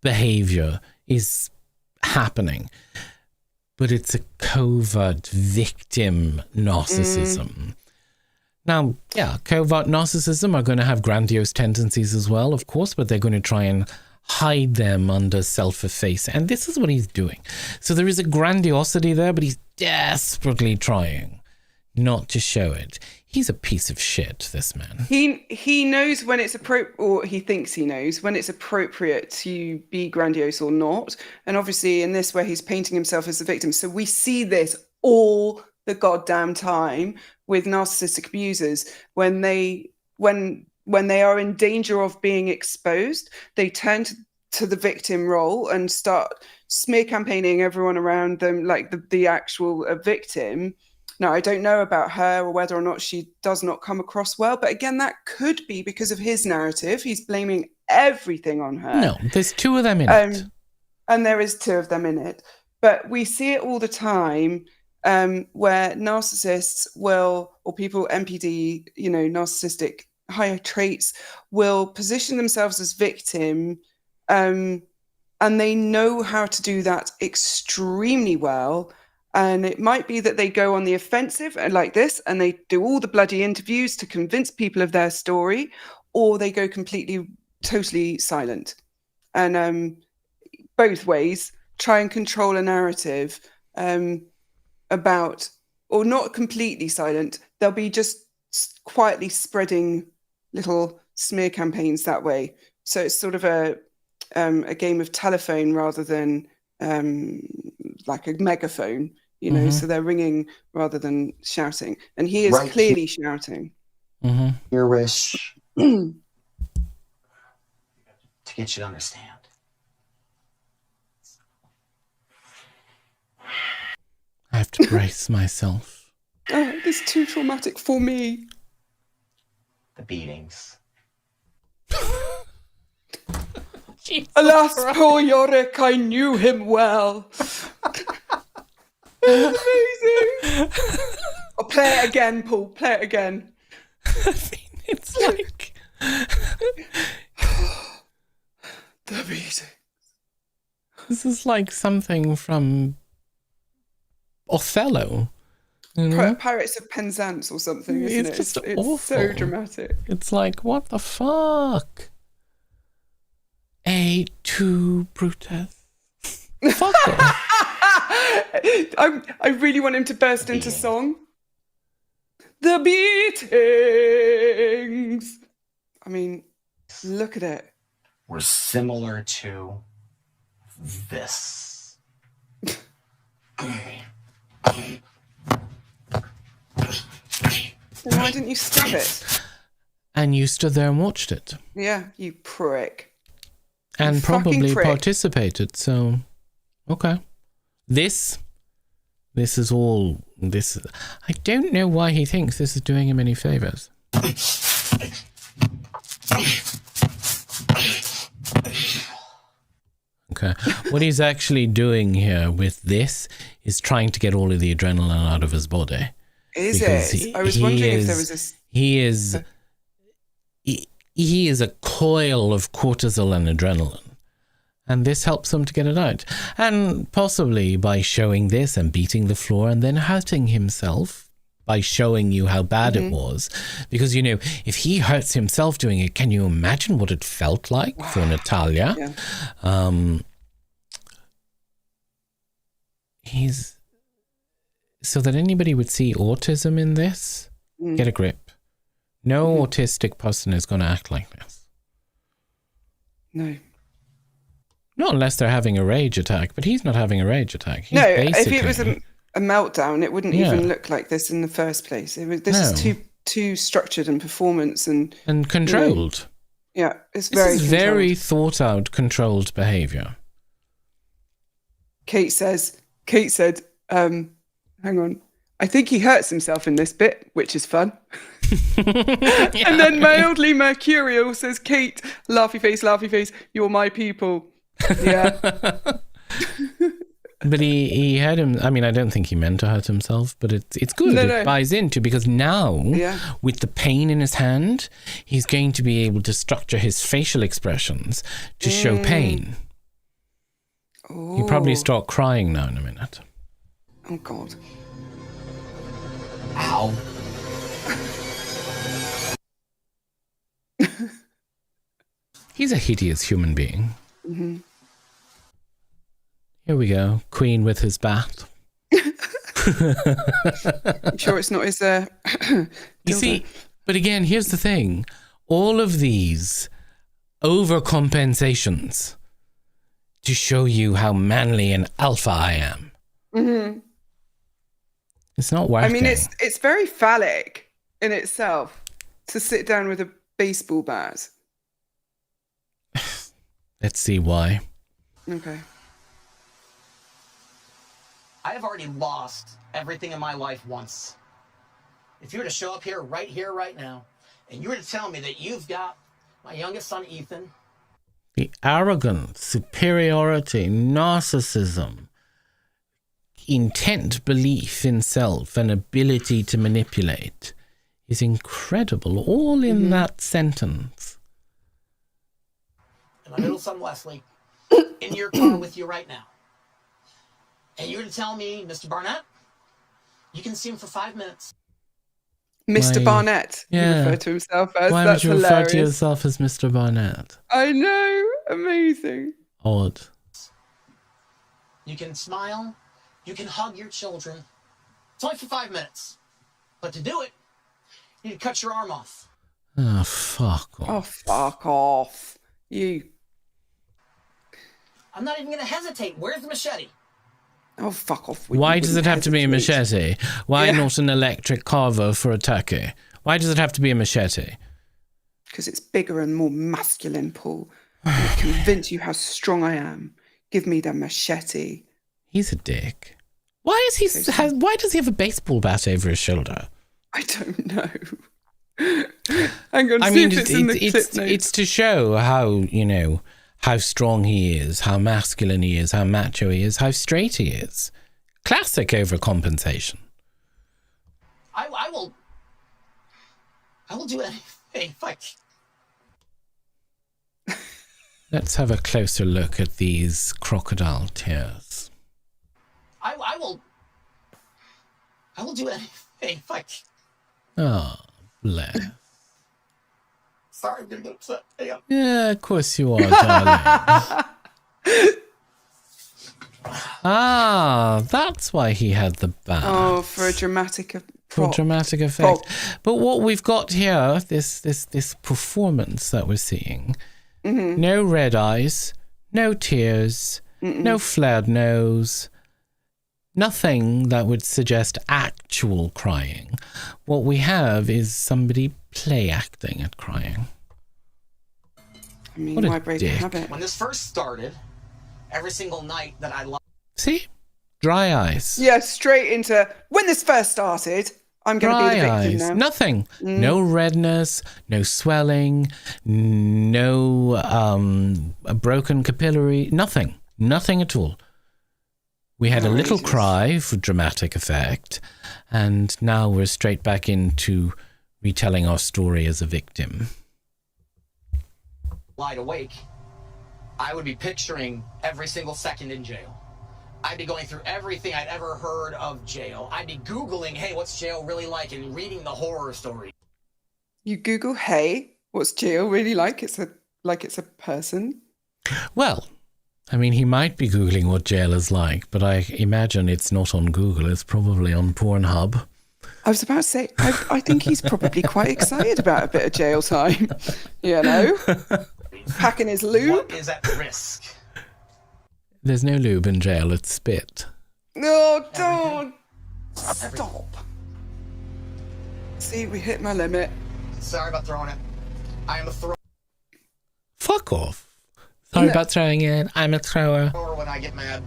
behavior is happening. But it's a covert victim narcissism. Now, yeah, covert narcissism are going to have grandiose tendencies as well, of course, but they're going to try and hide them under self-efface. And this is what he's doing. So there is a grandiosity there, but he's desperately trying not to show it. He's a piece of shit, this man. He knows when it's appropriate, or he thinks he knows when it's appropriate to be grandiose or not. And obviously in this way, he's painting himself as the victim. So we see this all the goddamn time with narcissistic abusers. When they are in danger of being exposed, they turn to the victim role and start smear campaigning everyone around them like the actual victim. Now, I don't know about her or whether or not she does not come across well, but again, that could be because of his narrative. He's blaming everything on her. No, there's 2 of them in it. And there is 2 of them in it. But we see it all the time where narcissists will, or people, NPD, narcissistic higher traits will position themselves as victim, and they know how to do that extremely well. And it might be that they go on the offensive like this, and they do all the bloody interviews to convince people of their story, or they go totally silent. And both ways, try and control a narrative about, or not completely silent. They'll be just quietly spreading little smear campaigns that way. So it's sort of a game of telephone rather than like a megaphone, you know. So they're ringing rather than shouting. And he is clearly shouting. Your wish to get you to understand. I have to brace myself. Oh, this is too traumatic for me. The beatings. Alas, poor Yorick, I knew him well. Amazing. I'll play it again, Paul. Play it again. I mean, it's like... The beating. This is like something from Othello. You know? Pirates of Penzance or something, isn't it? Just it's awful. So dramatic. It's like, what the fuck? A2 Brutus. Fuck off. I really want him to burst into song. The beatings. I mean, look at it. Were similar to this. Then why didn't you stop it? And you stood there and watched it. Yeah, you prick. And You fucking probably prick. participated, so... Okay. This is all... I don't know why he thinks this is doing him any favours. Okay. What he's actually doing here with this is trying to get all of the adrenaline out of his body. Is it? I was wondering if there was this... He is a coil of cortisol and adrenaline. And this helps him to get it out. And possibly by showing this and beating the floor and then hurting himself by showing you how bad it was. Because, you know, if he hurts himself doing it, can you imagine what it felt like for Natalia? Yeah. He's... So that anybody would see autism in this, get a grip. No autistic person is going to act like this. No. Not unless they're having a rage attack, but he's not having a rage attack. He's No, basically... if it was a meltdown, it wouldn't even look like this in the first place. This is too structured and performance and controlled. You know, yeah, it's This is very thought out, controlled behaviour. Kate said, hang on, I think he hurts himself in this bit, which is fun. And then mildly mercurial says, Kate, laughy face, you're my people. Yeah. But he hurt him. I mean, I don't think he meant to hurt himself, but it's good. It buys into, because now, with the pain in his hand, he's going to be able to structure his facial expressions to show pain. Ooh. He'll probably start crying now in a minute. Oh, God. Ow. He's a hideous human being. Here we go. Queen with his bat. I'm sure it's not his... You see, but again, here's the thing. All of these overcompensations to show you how manly and alpha I am. It's not working. I mean, it's very phallic in itself to sit down with a baseball bat. Let's see why. Okay. I have already lost everything in my life once. If you were to show up here, right now, and you were to tell me that you've got my youngest son, Ethan. The arrogance, superiority, narcissism, intent belief in self, and ability to manipulate is incredible, all in that sentence. And my middle son, Wesley, in your car with you right now. And you're going to tell me, Mr. Barnett, you can see him for 5 minutes. Mr. Barnett, he referred to himself as. Why That's would you hilarious. refer to yourself as Mr. Barnett? I know. Amazing. Odd. You can smile. You can hug your children. It's only for 5 minutes. But to do it, you need to cut your arm off. Oh, fuck off. Oh, fuck off. You. I'm not even going to hesitate. Where's the machete? Oh, fuck off. Why does it have to be a machete? Why Yeah. not an electric carver for a turkey? Why does it have to be a machete? Because it's bigger and more masculine, Paul. I'm convinced you how strong I am. Give me the machete. He's a dick. Why is he? Why does he have a baseball bat over his shoulder? I don't know. Hang on, I see mean, if it's in the clip notes. it's to show how, how strong he is, how masculine he is, how macho he is, how straight he is. Classic overcompensation. I will do anything if I can. Let's have a closer look at these crocodile tears. I will do anything if I can. Oh, bless. Sorry, I'm going to get upset. Hang on. Yeah, of course you are, darling. That's why he had the bat. Oh, for a dramatic For dramatic effect. But what we've got here, this performance that we're seeing, no red eyes, no tears, no flared nose, nothing that would suggest actual crying. What we have is somebody play acting at crying. I mean, What a why break a dick. habit? When this first started, every single night that I See? Dry eyes. Yeah, straight into when this first started. I'm going to be the Dry victim eyes. now. Nothing. No redness, no swelling, no a broken capillary, nothing. Nothing at all. We had a little Jesus. cry for dramatic effect, and now we're straight back into retelling our story as a victim. lied awake, I would be picturing every single second in jail. I'd be going through everything I'd ever heard of jail. I'd be Googling, hey, what's jail really like, and reading the horror stories. You Google, hey, what's jail really like? It's a person. Well, I mean, he might be Googling what jail is like, but I imagine it's not on Google. It's probably on Pornhub. I was about to say, I think he's probably quite excited about a bit of jail time. You know? Packing his lube. What is at risk? There's no lube in jail, it's spit. No, don't. Stop. See, we hit my limit. Sorry about throwing it. I am a thrower Fuck off. Sorry about throwing it. I'm a thrower. when I get mad.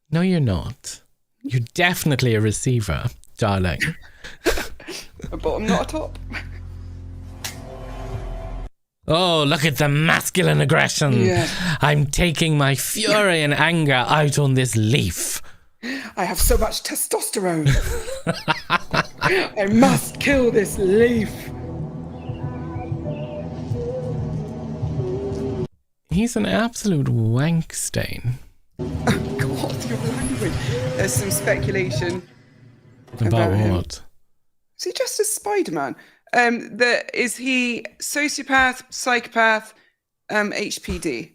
No, you're not. You're definitely a receiver, darling. A bottom, not a top. Oh, look at the masculine aggression. Yeah. I'm taking my fury and anger out on this leaf. I have so much testosterone. I must kill this leaf. He's an absolute wank stain. God, your language. There's some speculation. About him. what? Is he just a Spider-Man? Is he sociopath, psychopath, HPD?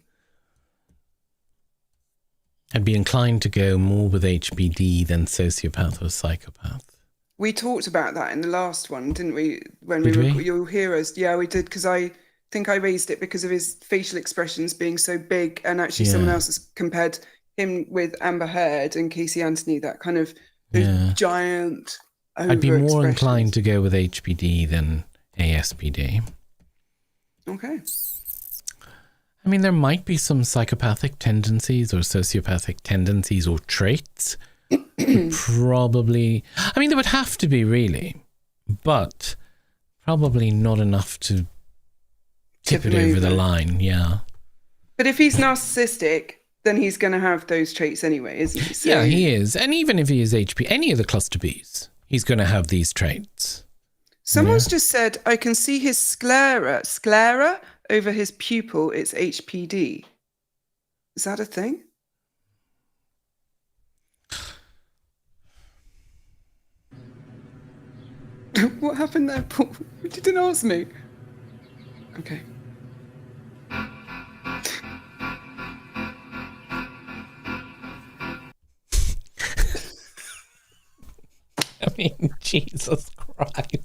I'd be inclined to go more with HBD than sociopath or psychopath. We talked about that in the last one, didn't we? When Did we? You'll hear us. Yeah, we did, because I think I raised it because of his facial expressions being so big, and actually someone else has compared him with Amber Heard and Casey Anthony, that kind of those giant I'd be more over-expressions. inclined to go with HBD than ASPD. Okay. I mean, there might be some psychopathic tendencies or sociopathic tendencies or traits. Probably. I mean, there would have to be, really. But probably not enough to tip it over the line, yeah. But if he's narcissistic, then he's going to have those traits anyway, isn't he? So, Yeah, he is. And even if he is HP, any of the cluster Bs, he's going to have these traits. Someone's just said, I can see his sclera over his pupil. It's HPD. Is that a thing? What happened there, Paul? You didn't ask me. Okay. I mean, Jesus Christ.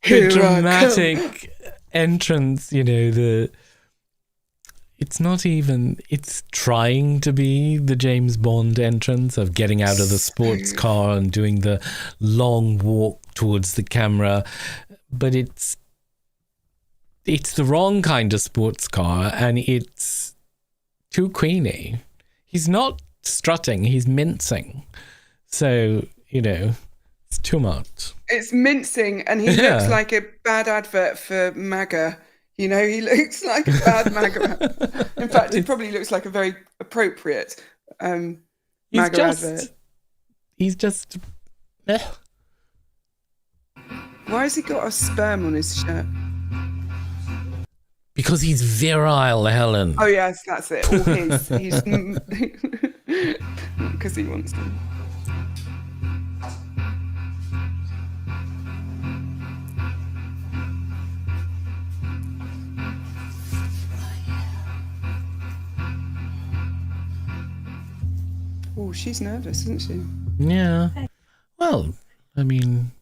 The dramatic entrance, it's trying to be the James Bond entrance of getting out of the sports car and doing the long walk towards the camera, but it's the wrong kind of sports car, and it's too Queenie. He's not strutting, he's mincing. So, it's too much. It's mincing, and he looks like a bad advert for MAGA. He looks like a bad MAGA. In fact, he probably looks like a very appropriate MAGA advert. He's just... Why has he got a sperm on his shirt? Because he's virile, Helen. Oh, yes, that's it. All his. He's... Because he wants them. Oh, she's nervous, isn't she? Yeah. Well, I mean,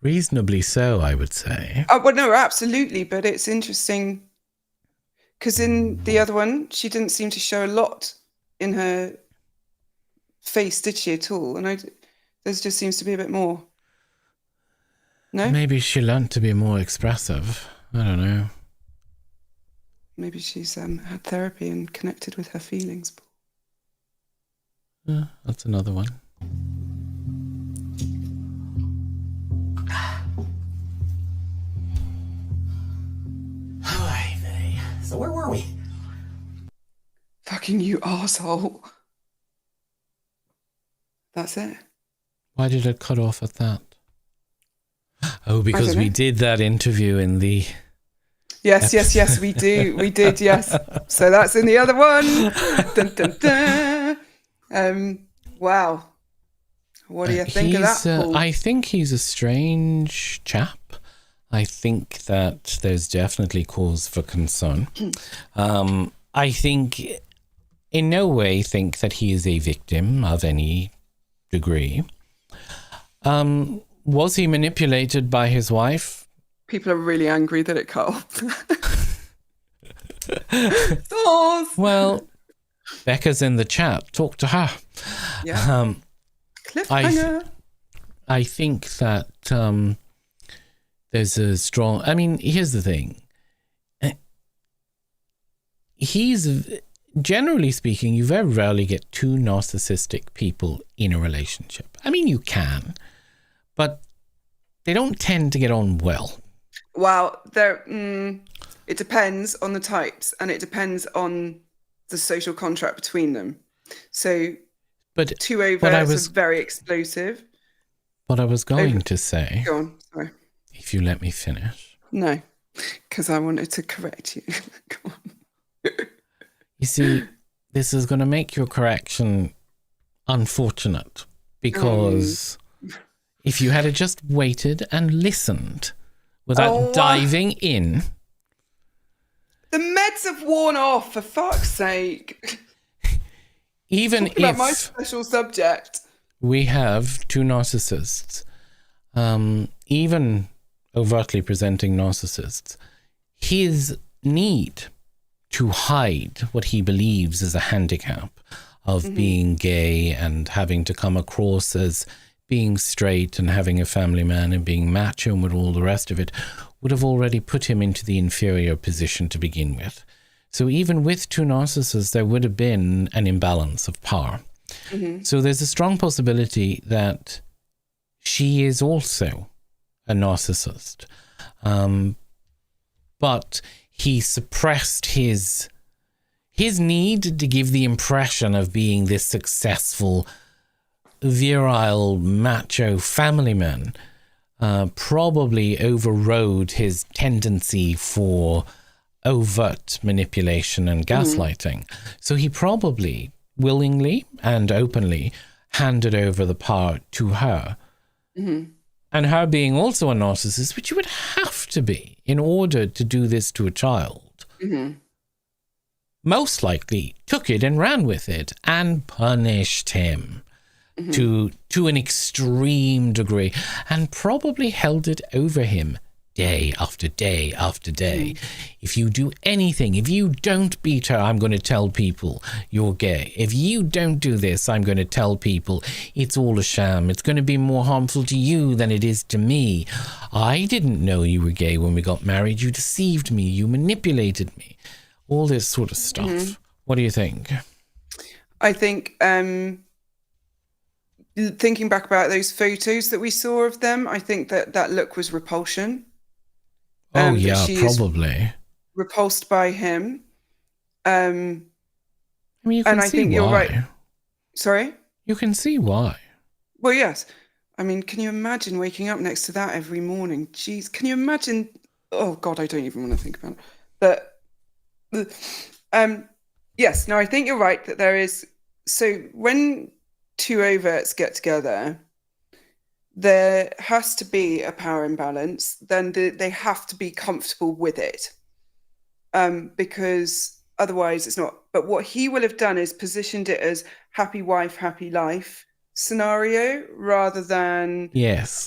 reasonably so, I would say. Oh, well, no, absolutely. But it's interesting because in the other one, she didn't seem to show a lot in her face, did she, at all? And there just seems to be a bit more. No? Maybe she learnt to be more expressive. I don't know. Maybe she's had therapy and connected with her feelings. Yeah, that's another one. So where were we? Fucking you arsehole. That's it. Why did it cut off at that? Oh, because we did that interview in the... Yes, we do. We did, yes. So that's in the other one. Dun, dun, dun. Wow. What do you think of that, Paul? I think he's a strange chap. I think that there's definitely cause for concern. I think in no way think that he is a victim of any degree. Was he manipulated by his wife? People are really angry that it cut off. Well, Becca's in the chat. Talk to her. Yeah. Cliffhanger. I think that there's a strong... I mean, here's the thing. Generally speaking, you very rarely get two narcissistic people in a relationship. I mean, you can, but they don't tend to get on well. Well, it depends on the types, and it depends on the social contract between them. So, two overts are very explosive. What I was going to say... Go on, sorry. If you let me finish. No, because I wanted to correct you. Go on. You see, this is going to make your correction unfortunate, because if you had just waited and listened without diving in... The meds have worn off, for fuck's sake. Even if... about my special subject. We have two narcissists, even overtly presenting narcissists, his need to hide what he believes is a handicap of being gay and having to come across as being straight and having a family man and being macho and with all the rest of it would have already put him into the inferior position to begin with. So even with two narcissists, there would have been an imbalance of power. So there's a strong possibility that she is also a narcissist. But he suppressed his need to give the impression of being this successful virile, macho family man probably overrode his tendency for overt manipulation and gaslighting. So he probably willingly and openly handed over the power to her. And her being also a narcissist, which you would have to be in order to do this to a child, most likely took it and ran with it and punished him to an extreme degree, and probably held it over him day after day after day. If you do anything, if you don't beat her, I'm going to tell people you're gay. If you don't do this, I'm going to tell people it's all a sham. It's going to be more harmful to you than it is to me. I didn't know you were gay when we got married. You deceived me. You manipulated me. All this sort of stuff. What do you think? I think, thinking back about those photos that we saw of them, I think that look was repulsion. Probably. Repulsed by him. I mean, you can and I see think why. you're right. Sorry? You can see why. Well, yes. I mean, can you imagine waking up next to that every morning? Jeez, can you imagine? Oh, God, I don't even want to think about it. But, yes, no, I think you're right that there is... So when two overts get together, there has to be a power imbalance. Then they have to be comfortable with it, because otherwise it's not. But what he will have done is positioned it as happy wife, happy life scenario rather than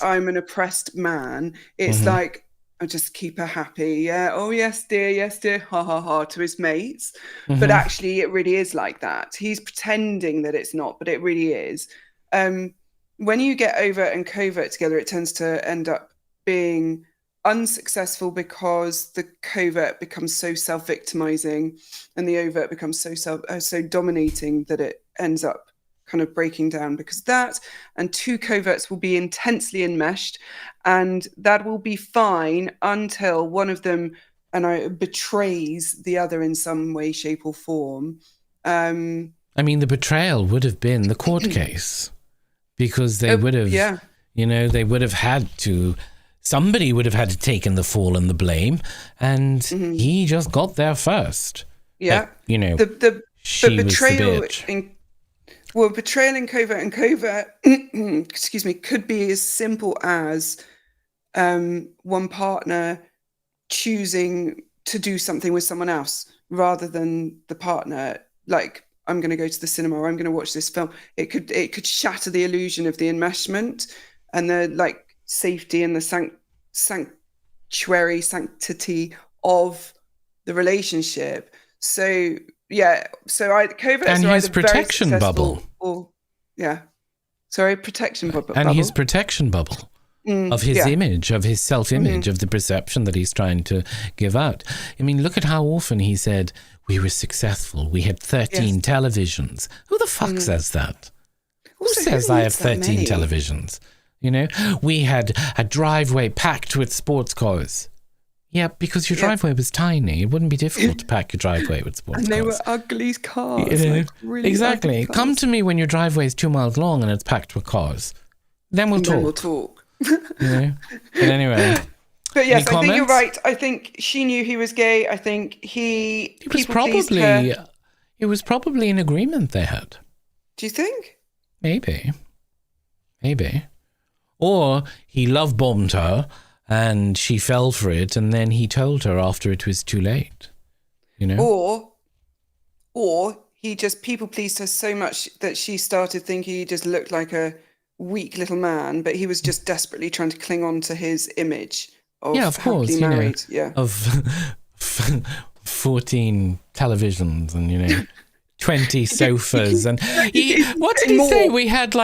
I'm an oppressed man. It's like, I just keep her happy. Yeah. Oh, yes, dear, ha, ha, ha, to his mates. But actually, it really is like that. He's pretending that it's not, but it really is. When you get overt and covert together, it tends to end up being unsuccessful because the covert becomes so self-victimizing and the overt becomes so dominating that it ends up kind of breaking down, because that and two coverts will be intensely enmeshed, and that will be fine until one of them betrays the other in some way, shape or form. I mean, the betrayal would have been the court case, because they would have, they would have had to, somebody would have had to taken the fall and the blame, and he just got there first. Yeah. But, the betrayal was the bitch. Betrayal in covert, excuse me, could be as simple as one partner choosing to do something with someone else rather than the partner, like, I'm going to go to the cinema or I'm going to watch this film. It could shatter the illusion of the enmeshment and the like safety and the sanctity of the relationship. So covert and his protection bubble, protection bubble, and his protection bubble of his image, of his self-image, of the perception that he's trying to give out. I mean, look at how often he said, we were successful. We had 13 televisions. Who the fuck says that? Who says I have 13 televisions? You know, we had a driveway packed with sports cars. Yeah, because your driveway was tiny. It wouldn't be difficult to pack your driveway with sports cars. And they were ugly cars. Really exactly. Cars. Come to me when your driveway is 2 miles long and it's packed with cars. Then we'll talk. You know? But anyway. But yes, I think you're right. I think she knew he was gay. I think he was probably... It was probably an agreement they had. Do you think? Maybe. Or he love-bombed her and she fell for it, and then he told her after it was too late. You know? Or he just people-pleased her so much that she started thinking he just looked like a weak little man, but he was just desperately trying to cling on to his image of of course, married. Of 14 televisions and, 20 sofas. And what did he say? We had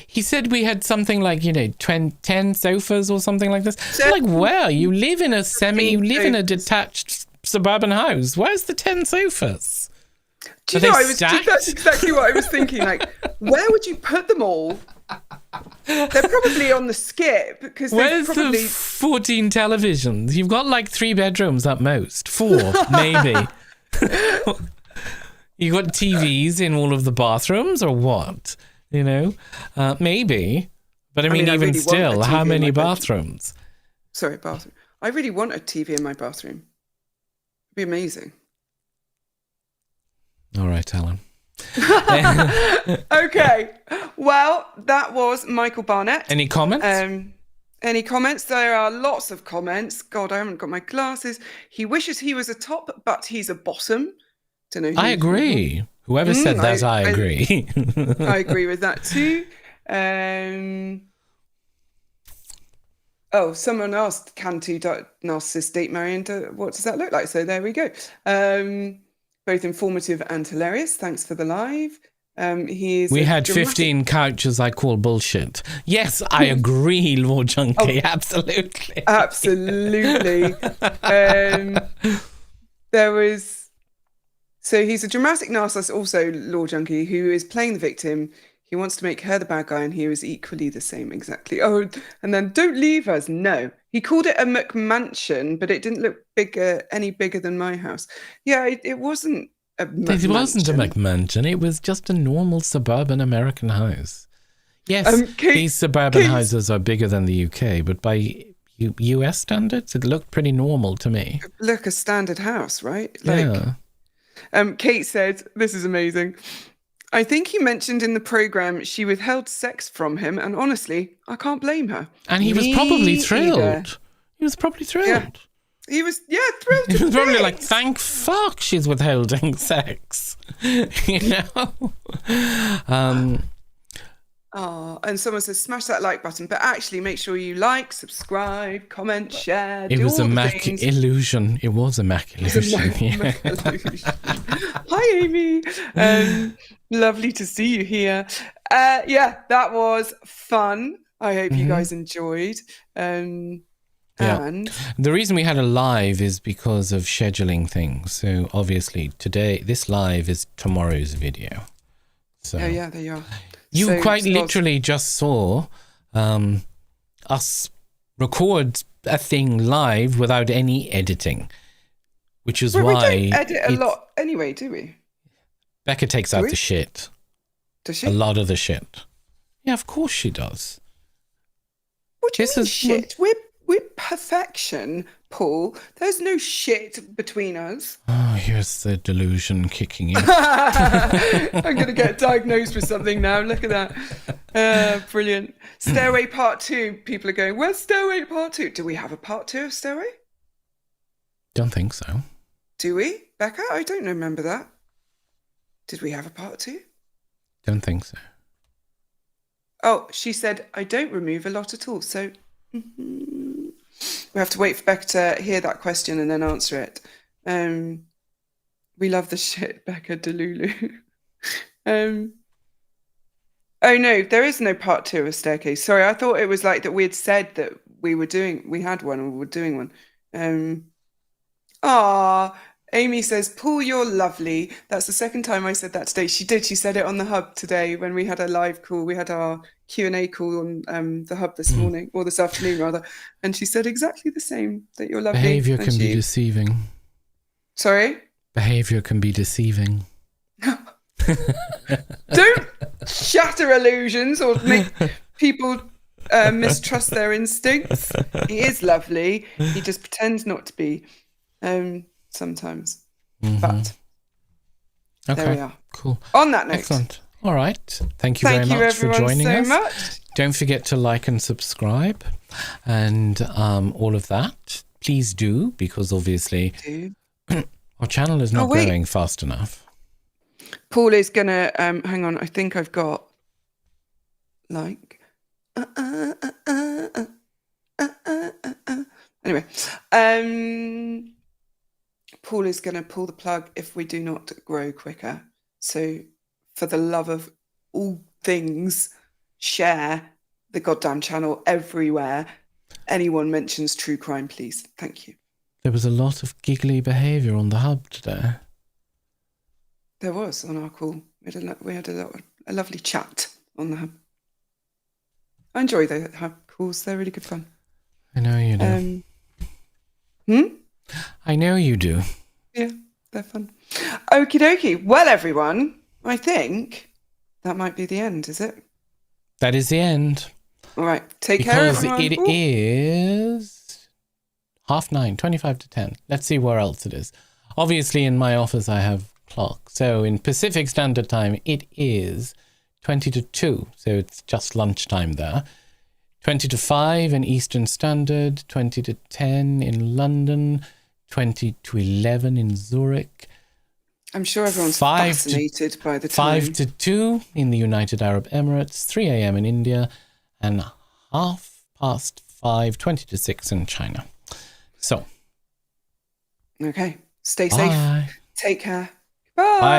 he said we had something like, 10 sofas or something like this. Like, where? You live in a detached suburban house. Where's the 10 sofas? Do you know, that's exactly what I was thinking. Like, where would you put them all? They're probably on the skip, because where's the 14 televisions? You've got 3 bedrooms at most, 4 maybe. You got TVs in all of the bathrooms or what? You know, maybe. But I mean even really still, how many bathrooms? Sorry, bathroom. I really want a TV in my bathroom. It'd be amazing. All right, Alan. Okay. Well, that was Michael Barnett. Any comments? Any comments? There are lots of comments. God, I haven't got my glasses. He wishes he was a top, but he's a bottom. Don't know. I agree. Whoever said that, I agree. I agree with that too. Oh, someone asked, can two narcissists date Marion? What does that look like? So there we go. Both informative and hilarious. Thanks for the live. We had 15 couches I call bullshit. Yes, I agree, Lord Junkie. Absolutely. Absolutely. There was... So he's a dramatic narcissist, also, Lord Junkie, who is playing the victim. He wants to make her the bad guy, and he was equally the same, exactly. Oh, and then don't leave us. No. He called it a McMansion, but it didn't look any bigger than my house. Yeah, it wasn't a McMansion. It wasn't a McMansion. It was just a normal suburban American house. Yes, these suburban houses are bigger than the UK, but by US standards, it looked pretty normal to me. Look, a standard house, right? Yeah. Kate said, this is amazing. I think he mentioned in the programme she withheld sex from him, and honestly, I can't blame her. And he was probably thrilled. He was probably thrilled. Yeah. He was, thrilled. He was probably like, thank fuck she's withholding sex. You know? And someone says, smash that like button, but actually make sure you like, subscribe, comment, share. It was a Mac illusion. It was a Mac illusion. Mac illusion. Hi, Amy. Lovely to see you here. That was fun. I hope you guys enjoyed. And the reason we had a live is because of scheduling things. So obviously today, this live is tomorrow's video. So there you are. You quite literally just saw us record a thing live without any editing, which is why we don't edit a lot anyway, do we? Becca takes out the shit. Does she? A lot of the shit. Yeah, of course she does. What do you mean shit? We're perfection, Paul. There's no shit between us. Oh, here's the delusion kicking in. I'm going to get diagnosed with something now. Look at that. Brilliant. Stairway Part 2. People are going, where's Stairway Part 2? Do we have a Part 2 of Stairway? Don't think so. Do we? Becca? I don't remember that. Did we have a Part 2? Don't think so. Oh, she said, I don't remove a lot at all. So... we have to wait for Becca to hear that question and then answer it. We love the shit, Becca Delulu. Oh no, there is no part 2 of Staircase. Sorry, I thought it was like that we had said that we had one or we were doing one. Amy says, Paul, you're lovely. That's the second time I said that today. She did. She said it on the Hub today when we had a live call. We had our Q&A call on the Hub this morning, or this afternoon rather. And she said exactly the same, that you're lovely. Behaviour can be deceiving. Sorry? Behaviour can be deceiving. Don't shatter illusions or make people mistrust their instincts. He is lovely. He just pretends not to be. Sometimes. But there we are. Cool. On that note. Excellent. All right. Thank you very much for joining us. Much. Don't forget to like and subscribe and all of that. Please do, because obviously our channel is not growing fast enough. Paul is going to, hang on, I think I've got like... Anyway, Paul is going to pull the plug if we do not grow quicker. So for the love of all things, share the goddamn channel everywhere. Anyone mentions true crime, please. Thank you. There was a lot of giggly behaviour on the Hub today. There was on our call. We had a lovely chat on the Hub. I enjoy the Hub calls. They're really good fun. I know you do. I know you do. Yeah, they're fun. Okie dokie. Well, everyone, I think that might be the end, is it? That is the end. All right. Take care, Because everyone. it is 9:30, 25 to 10. Let's see where else it is. Obviously, in my office, I have clock. So in Pacific Standard Time, it is 20 to 2. So it's just lunchtime there. 20 to 5 in Eastern Standard, 20 to 10 in London, 20 to 11 in Zurich. I'm sure everyone's fascinated by the time. 5 to 2 in the United Arab Emirates, 3 a.m. in India, and 5:30, 20 to 6 in China. So. Okay. Stay Bye. safe. Take care. Bye. Bye.